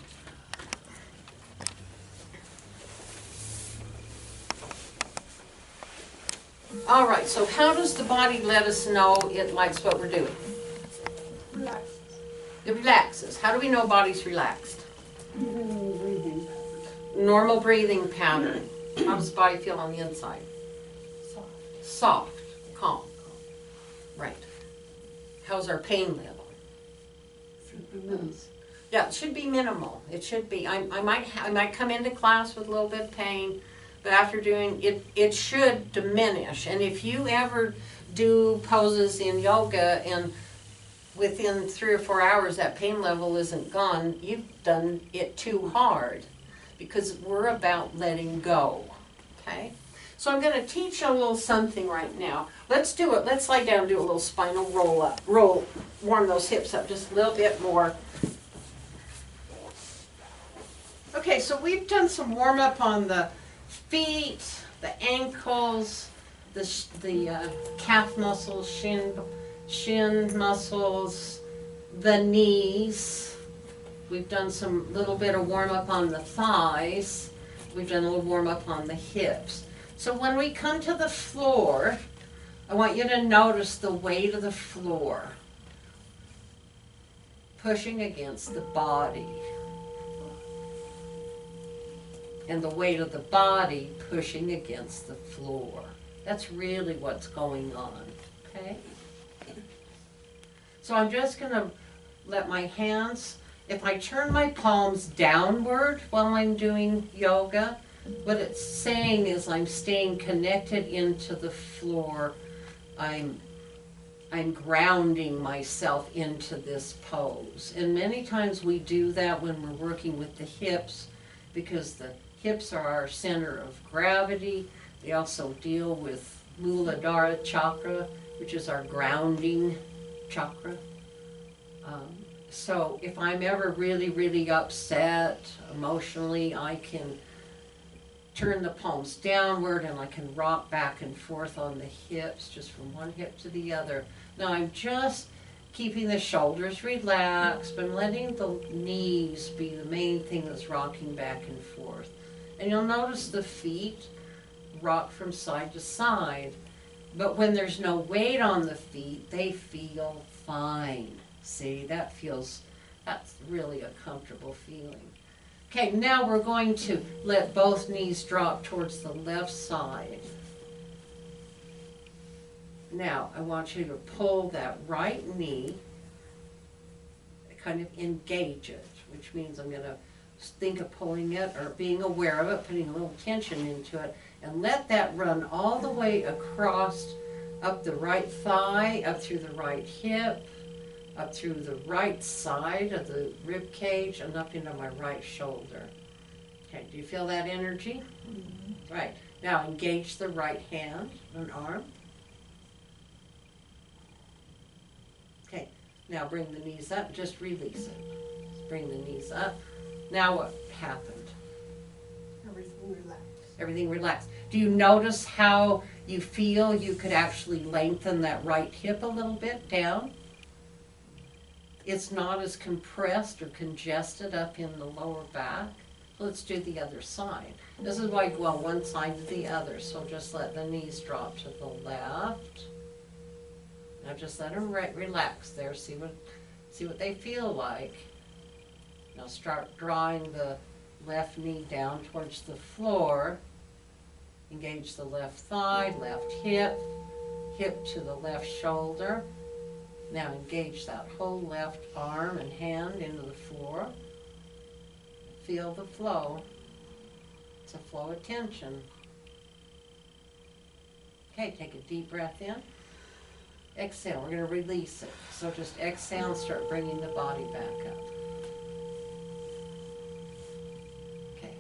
All right, so how does the body let us know it likes what we're doing? Relax. It relaxes. How do we know body's relaxed? Breathing. Normal breathing pattern. How does the body feel on the inside? Soft, calm. Right. How's our pain level? Yeah, it should be minimal. It should be. I might come into class with a little bit of pain, but after doing it, it should diminish. And if you ever do poses in yoga and within 3 or 4 hours that pain level isn't gone, you've done it too hard, because we're about letting go. Okay? So I'm going to teach you a little something right now. Let's do it. Let's lie down and do a little spinal roll up. Warm those hips up just a little bit more. Okay, so we've done some warm up on the feet, the ankles, the calf muscles, shin muscles, the knees. We've done some little bit of warm up on the thighs. We've done a little warm up on the hips. So when we come to the floor, I want you to notice the weight of the floor pushing against the body, and the weight of the body pushing against the floor. That's really what's going on, okay? So I'm just going to let my hands, if I turn my palms downward while I'm doing yoga, what it's saying is I'm staying connected into the floor. I'm grounding myself into this pose. And many times we do that when we're working with the hips, because the hips are our center of gravity. They also deal with Muladhara chakra, which is our grounding chakra. So if I'm ever really, really upset emotionally, I can turn the palms downward and I can rock back and forth on the hips, just from one hip to the other. Now I'm just keeping the shoulders relaxed, but letting the knees be the main thing that's rocking back and forth. And you'll notice the feet rock from side to side, but when there's no weight on the feet, they feel fine. See, that's really a comfortable feeling. Okay, now we're going to let both knees drop towards the left side. Now, I want you to pull that right knee, kind of engage it, which means I'm going to think of pulling it or being aware of it, putting a little tension into it, and let that run all the way across, up the right thigh, up through the right hip, up through the right side of the rib cage and up into my right shoulder. Okay, do you feel that energy? Right. Now engage the right hand and arm. Okay, now bring the knees up, just release it. Bring the knees up. Now what happened? Everything relaxed. Everything relaxed. Do you notice how you feel you could actually lengthen that right hip a little bit down? It's not as compressed or congested up in the lower back. Let's do the other side. This is why I go on one side to the other. So just let the knees drop to the left. Now just let them relax there. See what they feel like. Now start drawing the left knee down towards the floor. Engage the left thigh, left hip, hip to the left shoulder. Now engage that whole left arm and hand into the floor. Feel the flow. It's a flow of tension. Okay, take a deep breath in. Exhale, we're going to release it. So just exhale and start bringing the body back up. Okay.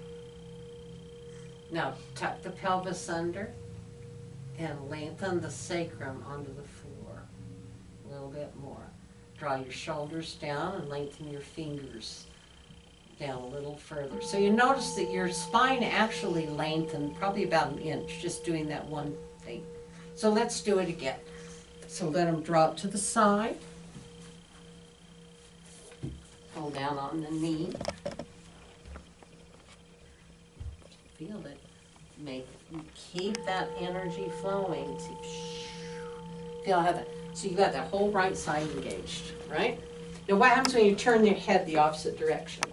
Now tuck the pelvis under and lengthen the sacrum onto the floor. A little bit more. Draw your shoulders down and lengthen your fingers down a little further. So you notice that your spine actually lengthened probably about an inch just doing that one thing. So let's do it again. So let them drop to the side. Hold down on the knee. Feel it. Keep that energy flowing. Feel how that. So you got that whole right side engaged, right? Now what happens when you turn your head the opposite direction?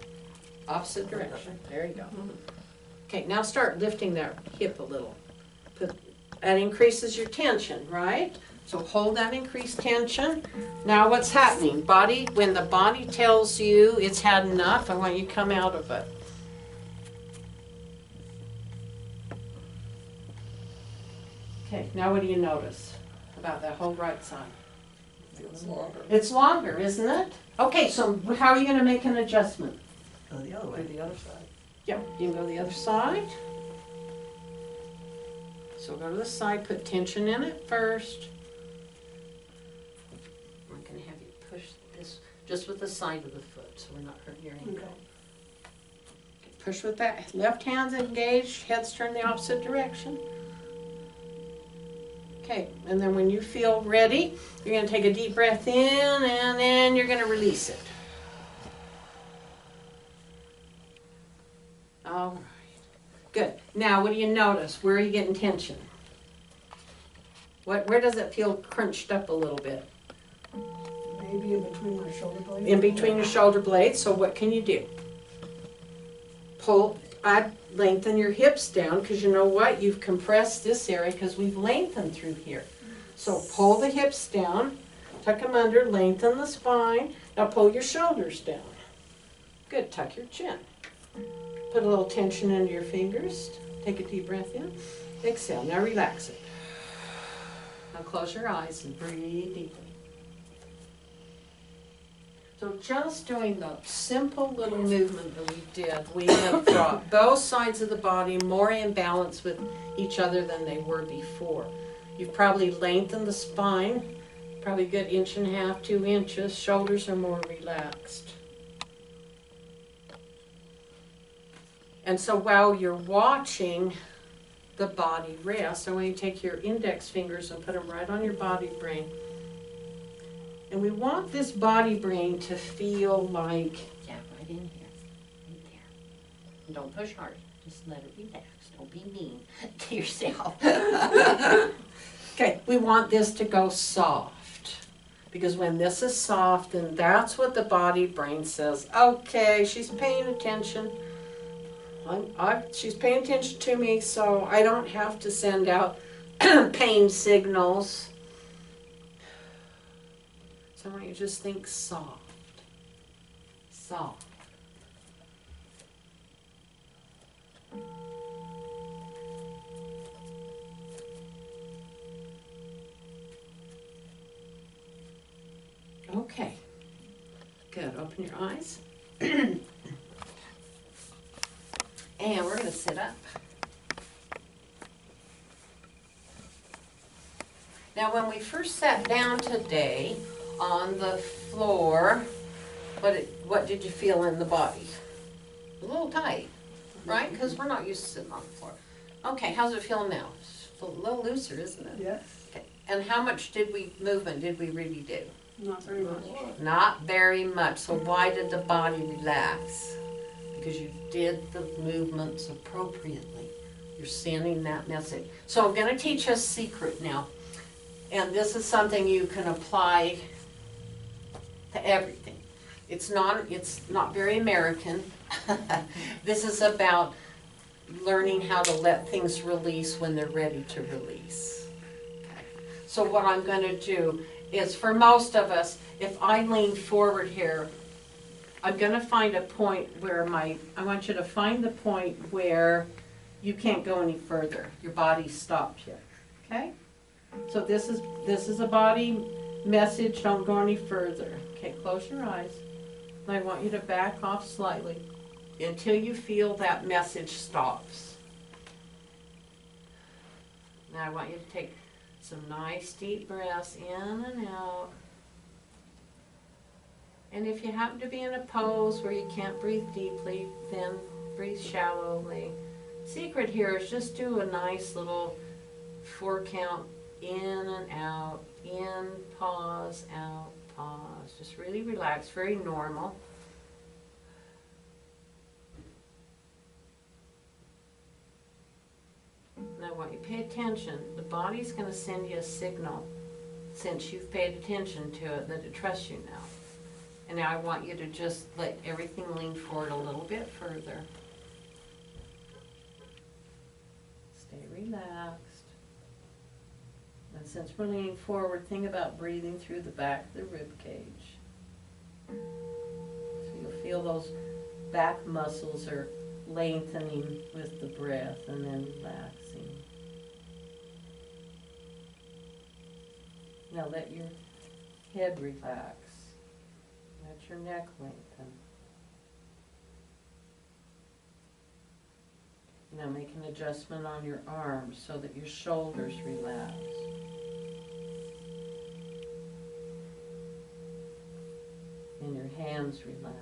Opposite direction. There you go. Okay, now start lifting that hip a little. That increases your tension, right? So hold that increased tension. Now what's happening? Body, when the body tells you it's had enough, I want you to come out of it. Okay, now what do you notice about that whole right side? It's longer. It's longer, isn't it? Okay, so how are you going to make an adjustment? Go the other way. The other side. Yep, you can go the other side. So go to the side, put tension in it first. I'm going to have you push this just with the side of the foot so we're not hurting your ankle. Okay. Push with that left hand's engaged, head's turned the opposite direction. Okay, and then when you feel ready, you're going to take a deep breath in and then you're going to release it. All right. Good. Now, what do you notice? Where are you getting tension? Where does it feel crunched up a little bit? Maybe in between my shoulder blades. In between your shoulder blades. So what can you do? Pull, lengthen your hips down because you know what? You've compressed this area because we've lengthened through here. So pull the hips down, tuck them under, lengthen the spine. Now pull your shoulders down. Good. Tuck your chin. Put a little tension into your fingers. Take a deep breath in. Exhale. Now relax it. Now close your eyes and breathe deeply. So just doing the simple little movement that we did, we have brought both sides of the body more in balance with each other than they were before. You've probably lengthened the spine, probably a good 1.5 inches, 2 inches. Shoulders are more relaxed. And so while you're watching the body rest, I want you to take your index fingers and put them right on your body brain. And we want this body brain to feel like, yeah, right in here, right there. And don't push hard, just let it relax. Don't be mean to yourself. Okay, we want this to go soft. Because when this is soft, then that's what the body brain says, okay, she's paying attention. She's paying attention to me, so I don't have to send out pain signals. So I want you to just think soft. Soft. Okay, Good, open your eyes. And we're gonna sit up. Now, when we first sat down today on the floor, what did you feel in the body? A little tight, right? Because we're not used to sitting on the floor. Okay, how's it feel now? It's a little looser, isn't it? Yes, Okay. And how much movement did we really do? not very much. Not very much. So why did the body relax? Because you did the movements appropriately. You're sending that message. So I'm going to teach us a secret now. And this is something you can apply to everything. It's not very American. This is about learning how to let things release when they're ready to release. Okay. So what I'm going to do is, for most of us, if I lean forward here, I'm going to find a point where I want you to find the point where you can't go any further. Your body's stopped here. Okay? So this is a body message, don't go any further. Okay, close your eyes. And I want you to back off slightly until you feel that message stops. Now I want you to take some nice deep breaths in and out. And if you happen to be in a pose where you can't breathe deeply, then breathe shallowly. Secret here is just do a nice little 4 count, in and out, in, pause, out, pause. Just really relax, very normal. Now I want you to pay attention. The body's going to send you a signal, since you've paid attention to it, that it trusts you now. And now I want you to just let everything lean forward a little bit further. Stay relaxed. And since we're leaning forward, think about breathing through the back of the rib cage. So you'll feel those back muscles are lengthening with the breath and then relaxing. Now let your head relax. Let your neck lengthen. Now make an adjustment on your arms so that your shoulders relax. And your hands relax.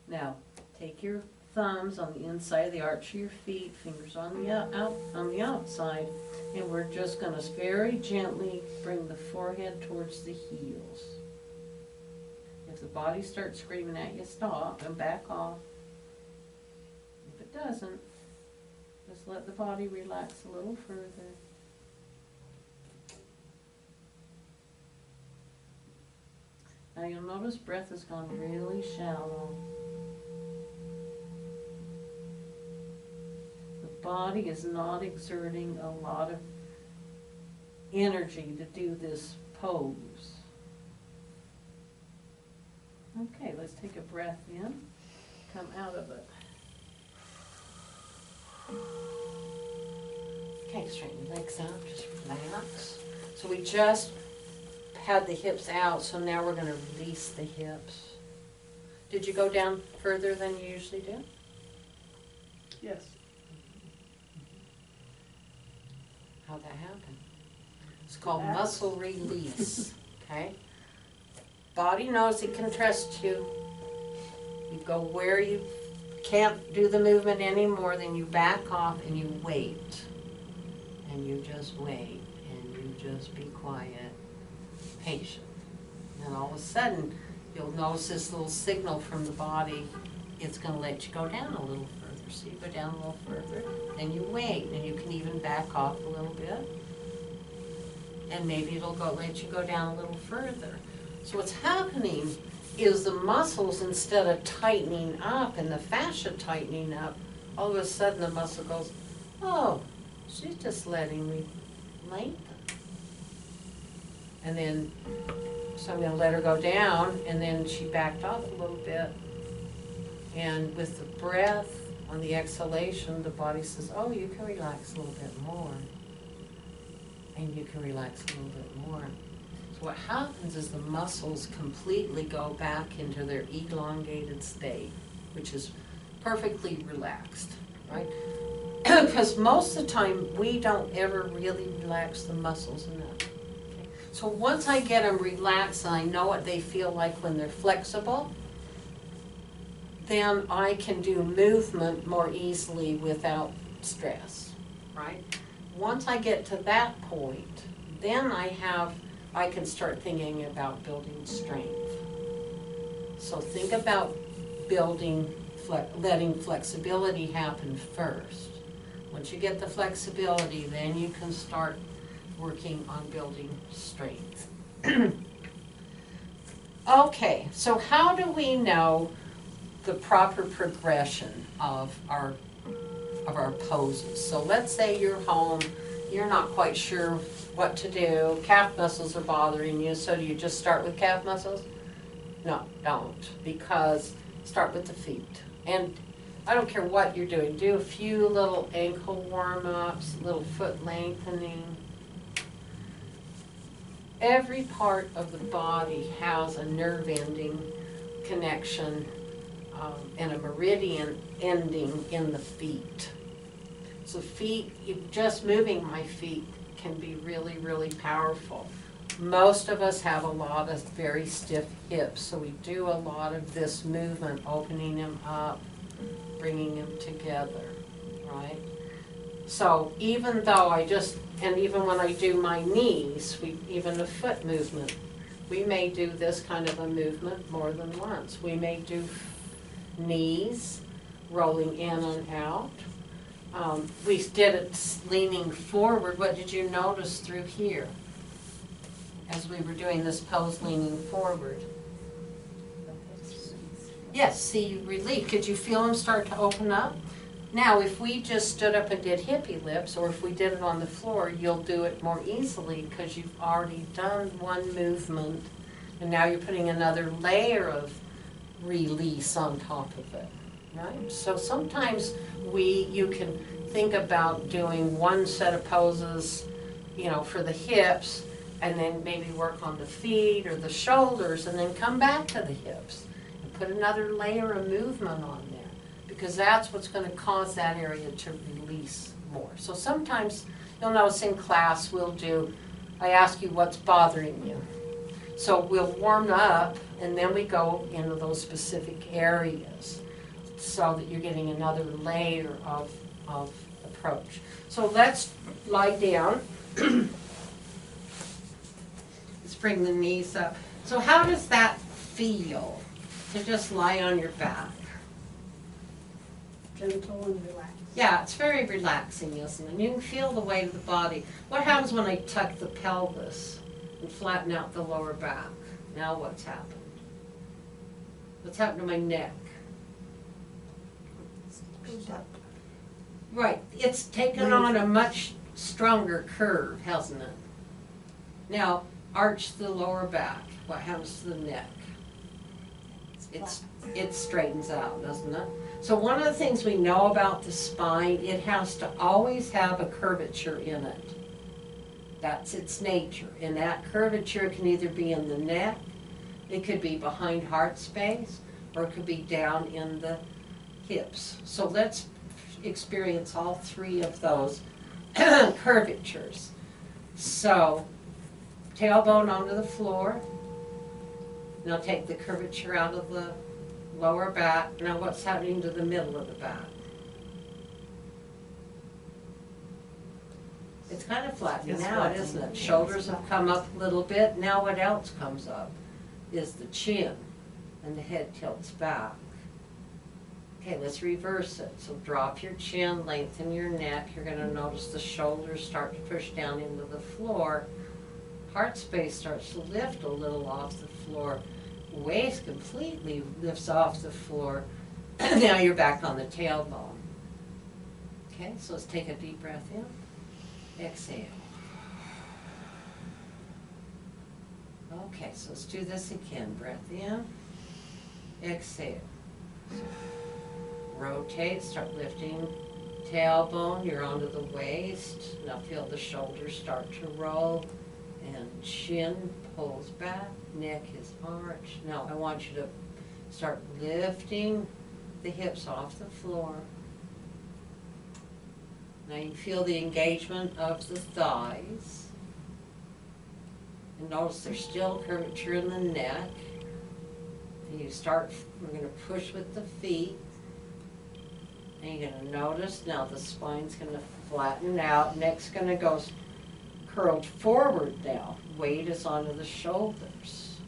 Now, take your thumbs on the inside of the arch of your feet, fingers on the outside, and we're just going to very gently bring the forehead towards the heels. If the body starts screaming at you, stop and back off. If it doesn't, just let the body relax a little further. Now you'll notice breath has gone really shallow. The body is not exerting a lot of energy to do this pose. Okay, let's take a breath in, come out of it. Okay, straighten your legs out, just relax. So we just had the hips out, so now we're going to release the hips. Did you go down further than you usually do? Yes. How'd that happen? It's called muscle release, okay? Body knows it can trust you. You go where you can't do the movement anymore, then you back off and you wait. And you just wait, and you just be quiet, patient. And all of a sudden, you'll notice this little signal from the body. It's going to let you go down a little further. So you go down a little further, then you wait, and you can even back off a little bit. And maybe it'll let you go down a little further. So what's happening is the muscles, instead of tightening up and the fascia tightening up, all of a sudden the muscle goes, oh, she's just letting me lengthen. And then, so I'm going to let her go down, and then she backed off a little bit. And with the breath, On the exhalation, the body says, oh, you can relax a little bit more. And you can relax a little bit more. So what happens is the muscles completely go back into their elongated state, which is perfectly relaxed, right? Because most of the time, we don't ever really relax the muscles enough. Okay? So once I get them relaxed and I know what they feel like when they're flexible, then I can do movement more easily without stress, right? Once I get to that point, then I can start thinking about building strength. So think about letting flexibility happen first. Once you get the flexibility, then you can start working on building strength. Okay, so how do we know the proper progression of our poses? So let's say you're home, you're not quite sure what to do, calf muscles are bothering you, so do you just start with calf muscles? No, don't, because start with the feet. And I don't care what you're doing, do a few little ankle warm-ups, little foot lengthening. Every part of the body has a nerve ending connection and a meridian ending in the feet. So just moving my feet can be really, really powerful. Most of us have a lot of very stiff hips, so we do a lot of this movement, opening them up, bringing them together, right? So even though and even when I do my knees, even a foot movement, we may do this kind of a movement more than once. We may do knees, rolling in and out. We did it leaning forward. What did you notice through here as we were doing this pose leaning forward? Yes, see relief. Could you feel them start to open up? Now, if we just stood up and did hippie lips, or if we did it on the floor, you'll do it more easily because you've already done one movement, and now you're putting another layer of release on top of it, right? So sometimes you can think about doing one set of poses, for the hips, and then maybe work on the feet or the shoulders, and then come back to the hips and put another layer of movement on there, because that's what's going to cause that area to release more. So sometimes you'll notice in class I ask you what's bothering you. So we'll warm up and then we go into those specific areas so that you're getting another layer of approach. So let's lie down. Let's bring the knees up. So how does that feel to just lie on your back? Gentle and relaxed. Yeah, it's very relaxing, isn't it? And you can feel the weight of the body. What happens when I tuck the pelvis and flatten out the lower back? Now what's happened? What's happened to my neck? Right, it's taken on a much stronger curve, hasn't it? Now, arch the lower back. What happens to the neck? It straightens out, doesn't it? So one of the things we know about the spine, it has to always have a curvature in it. That's its nature. And that curvature can either be in the neck, it could be behind heart space, or it could be down in the hips. So let's experience all three of those curvatures. So, tailbone onto the floor. Now take the curvature out of the lower back. Now what's happening to the middle of the back? It's kind of flattening out, isn't it? Shoulders have come up a little bit. Now what else comes up is the chin, and the head tilts back. Okay, let's reverse it. So drop your chin, lengthen your neck. You're going to notice the shoulders start to push down into the floor. Heart space starts to lift a little off the floor. Waist completely lifts off the floor. Now you're back on the tailbone. Okay, so let's take a deep breath in. Exhale. Okay, so let's do this again. Breath in. Exhale. rotate, start lifting tailbone, you're onto the waist. Now feel the shoulders start to roll and chin pulls back, neck is arched. Now I want you to start lifting the hips off the floor. Now you feel the engagement of the thighs. And notice there's still curvature in the neck. And you start, we're going to push with the feet. And you're going to notice now the spine's going to flatten out. Neck's going to go curled forward now. Weight is onto the shoulders.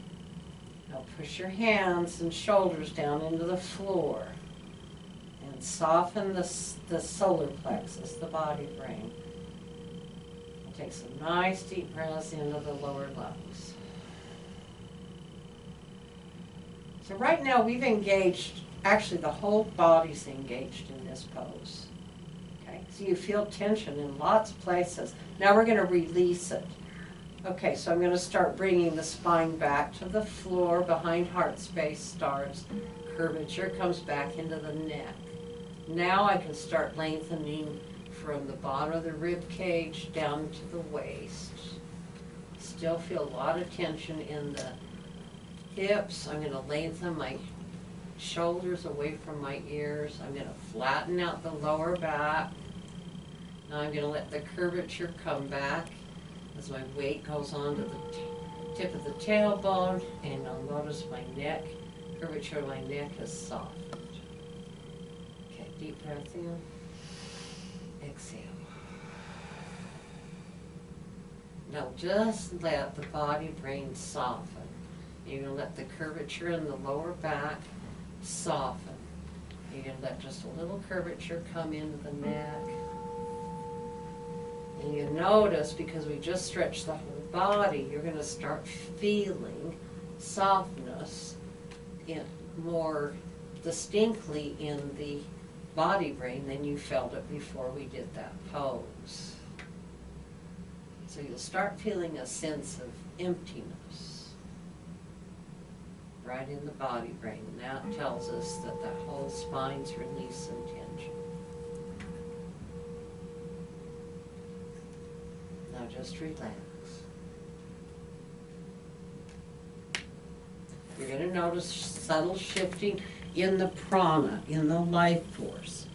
Now push your hands and shoulders down into the floor. And soften the solar plexus, the body brain. And take some nice deep breaths into the lower lungs. So right now we've engaged, actually the whole body's engaged in this pose. Okay, so you feel tension in lots of places. Now we're going to release it. Okay, so I'm going to start bringing the spine back to the floor, behind heart space starts. Curvature comes back into the neck. Now I can start lengthening from the bottom of the rib cage down to the waist. Still feel a lot of tension in the hips. I'm going to lengthen my shoulders away from my ears. I'm going to flatten out the lower back. Now I'm going to let the curvature come back as my weight goes onto the tip of the tailbone, and I'll notice my neck, curvature of my neck is soft. Okay, deep breath in, exhale. Now just let the body brain soften. You're going to let the curvature in the lower back soften. You're going to let just a little curvature come into the neck. And you notice, because we just stretched the whole body, you're going to start feeling softness more distinctly in the body brain than you felt it before we did that pose. So you'll start feeling a sense of emptiness right in the body brain. And that tells us that that whole spine's released some tension. Now just relax. You're going to notice subtle shifting in the prana, in the life force.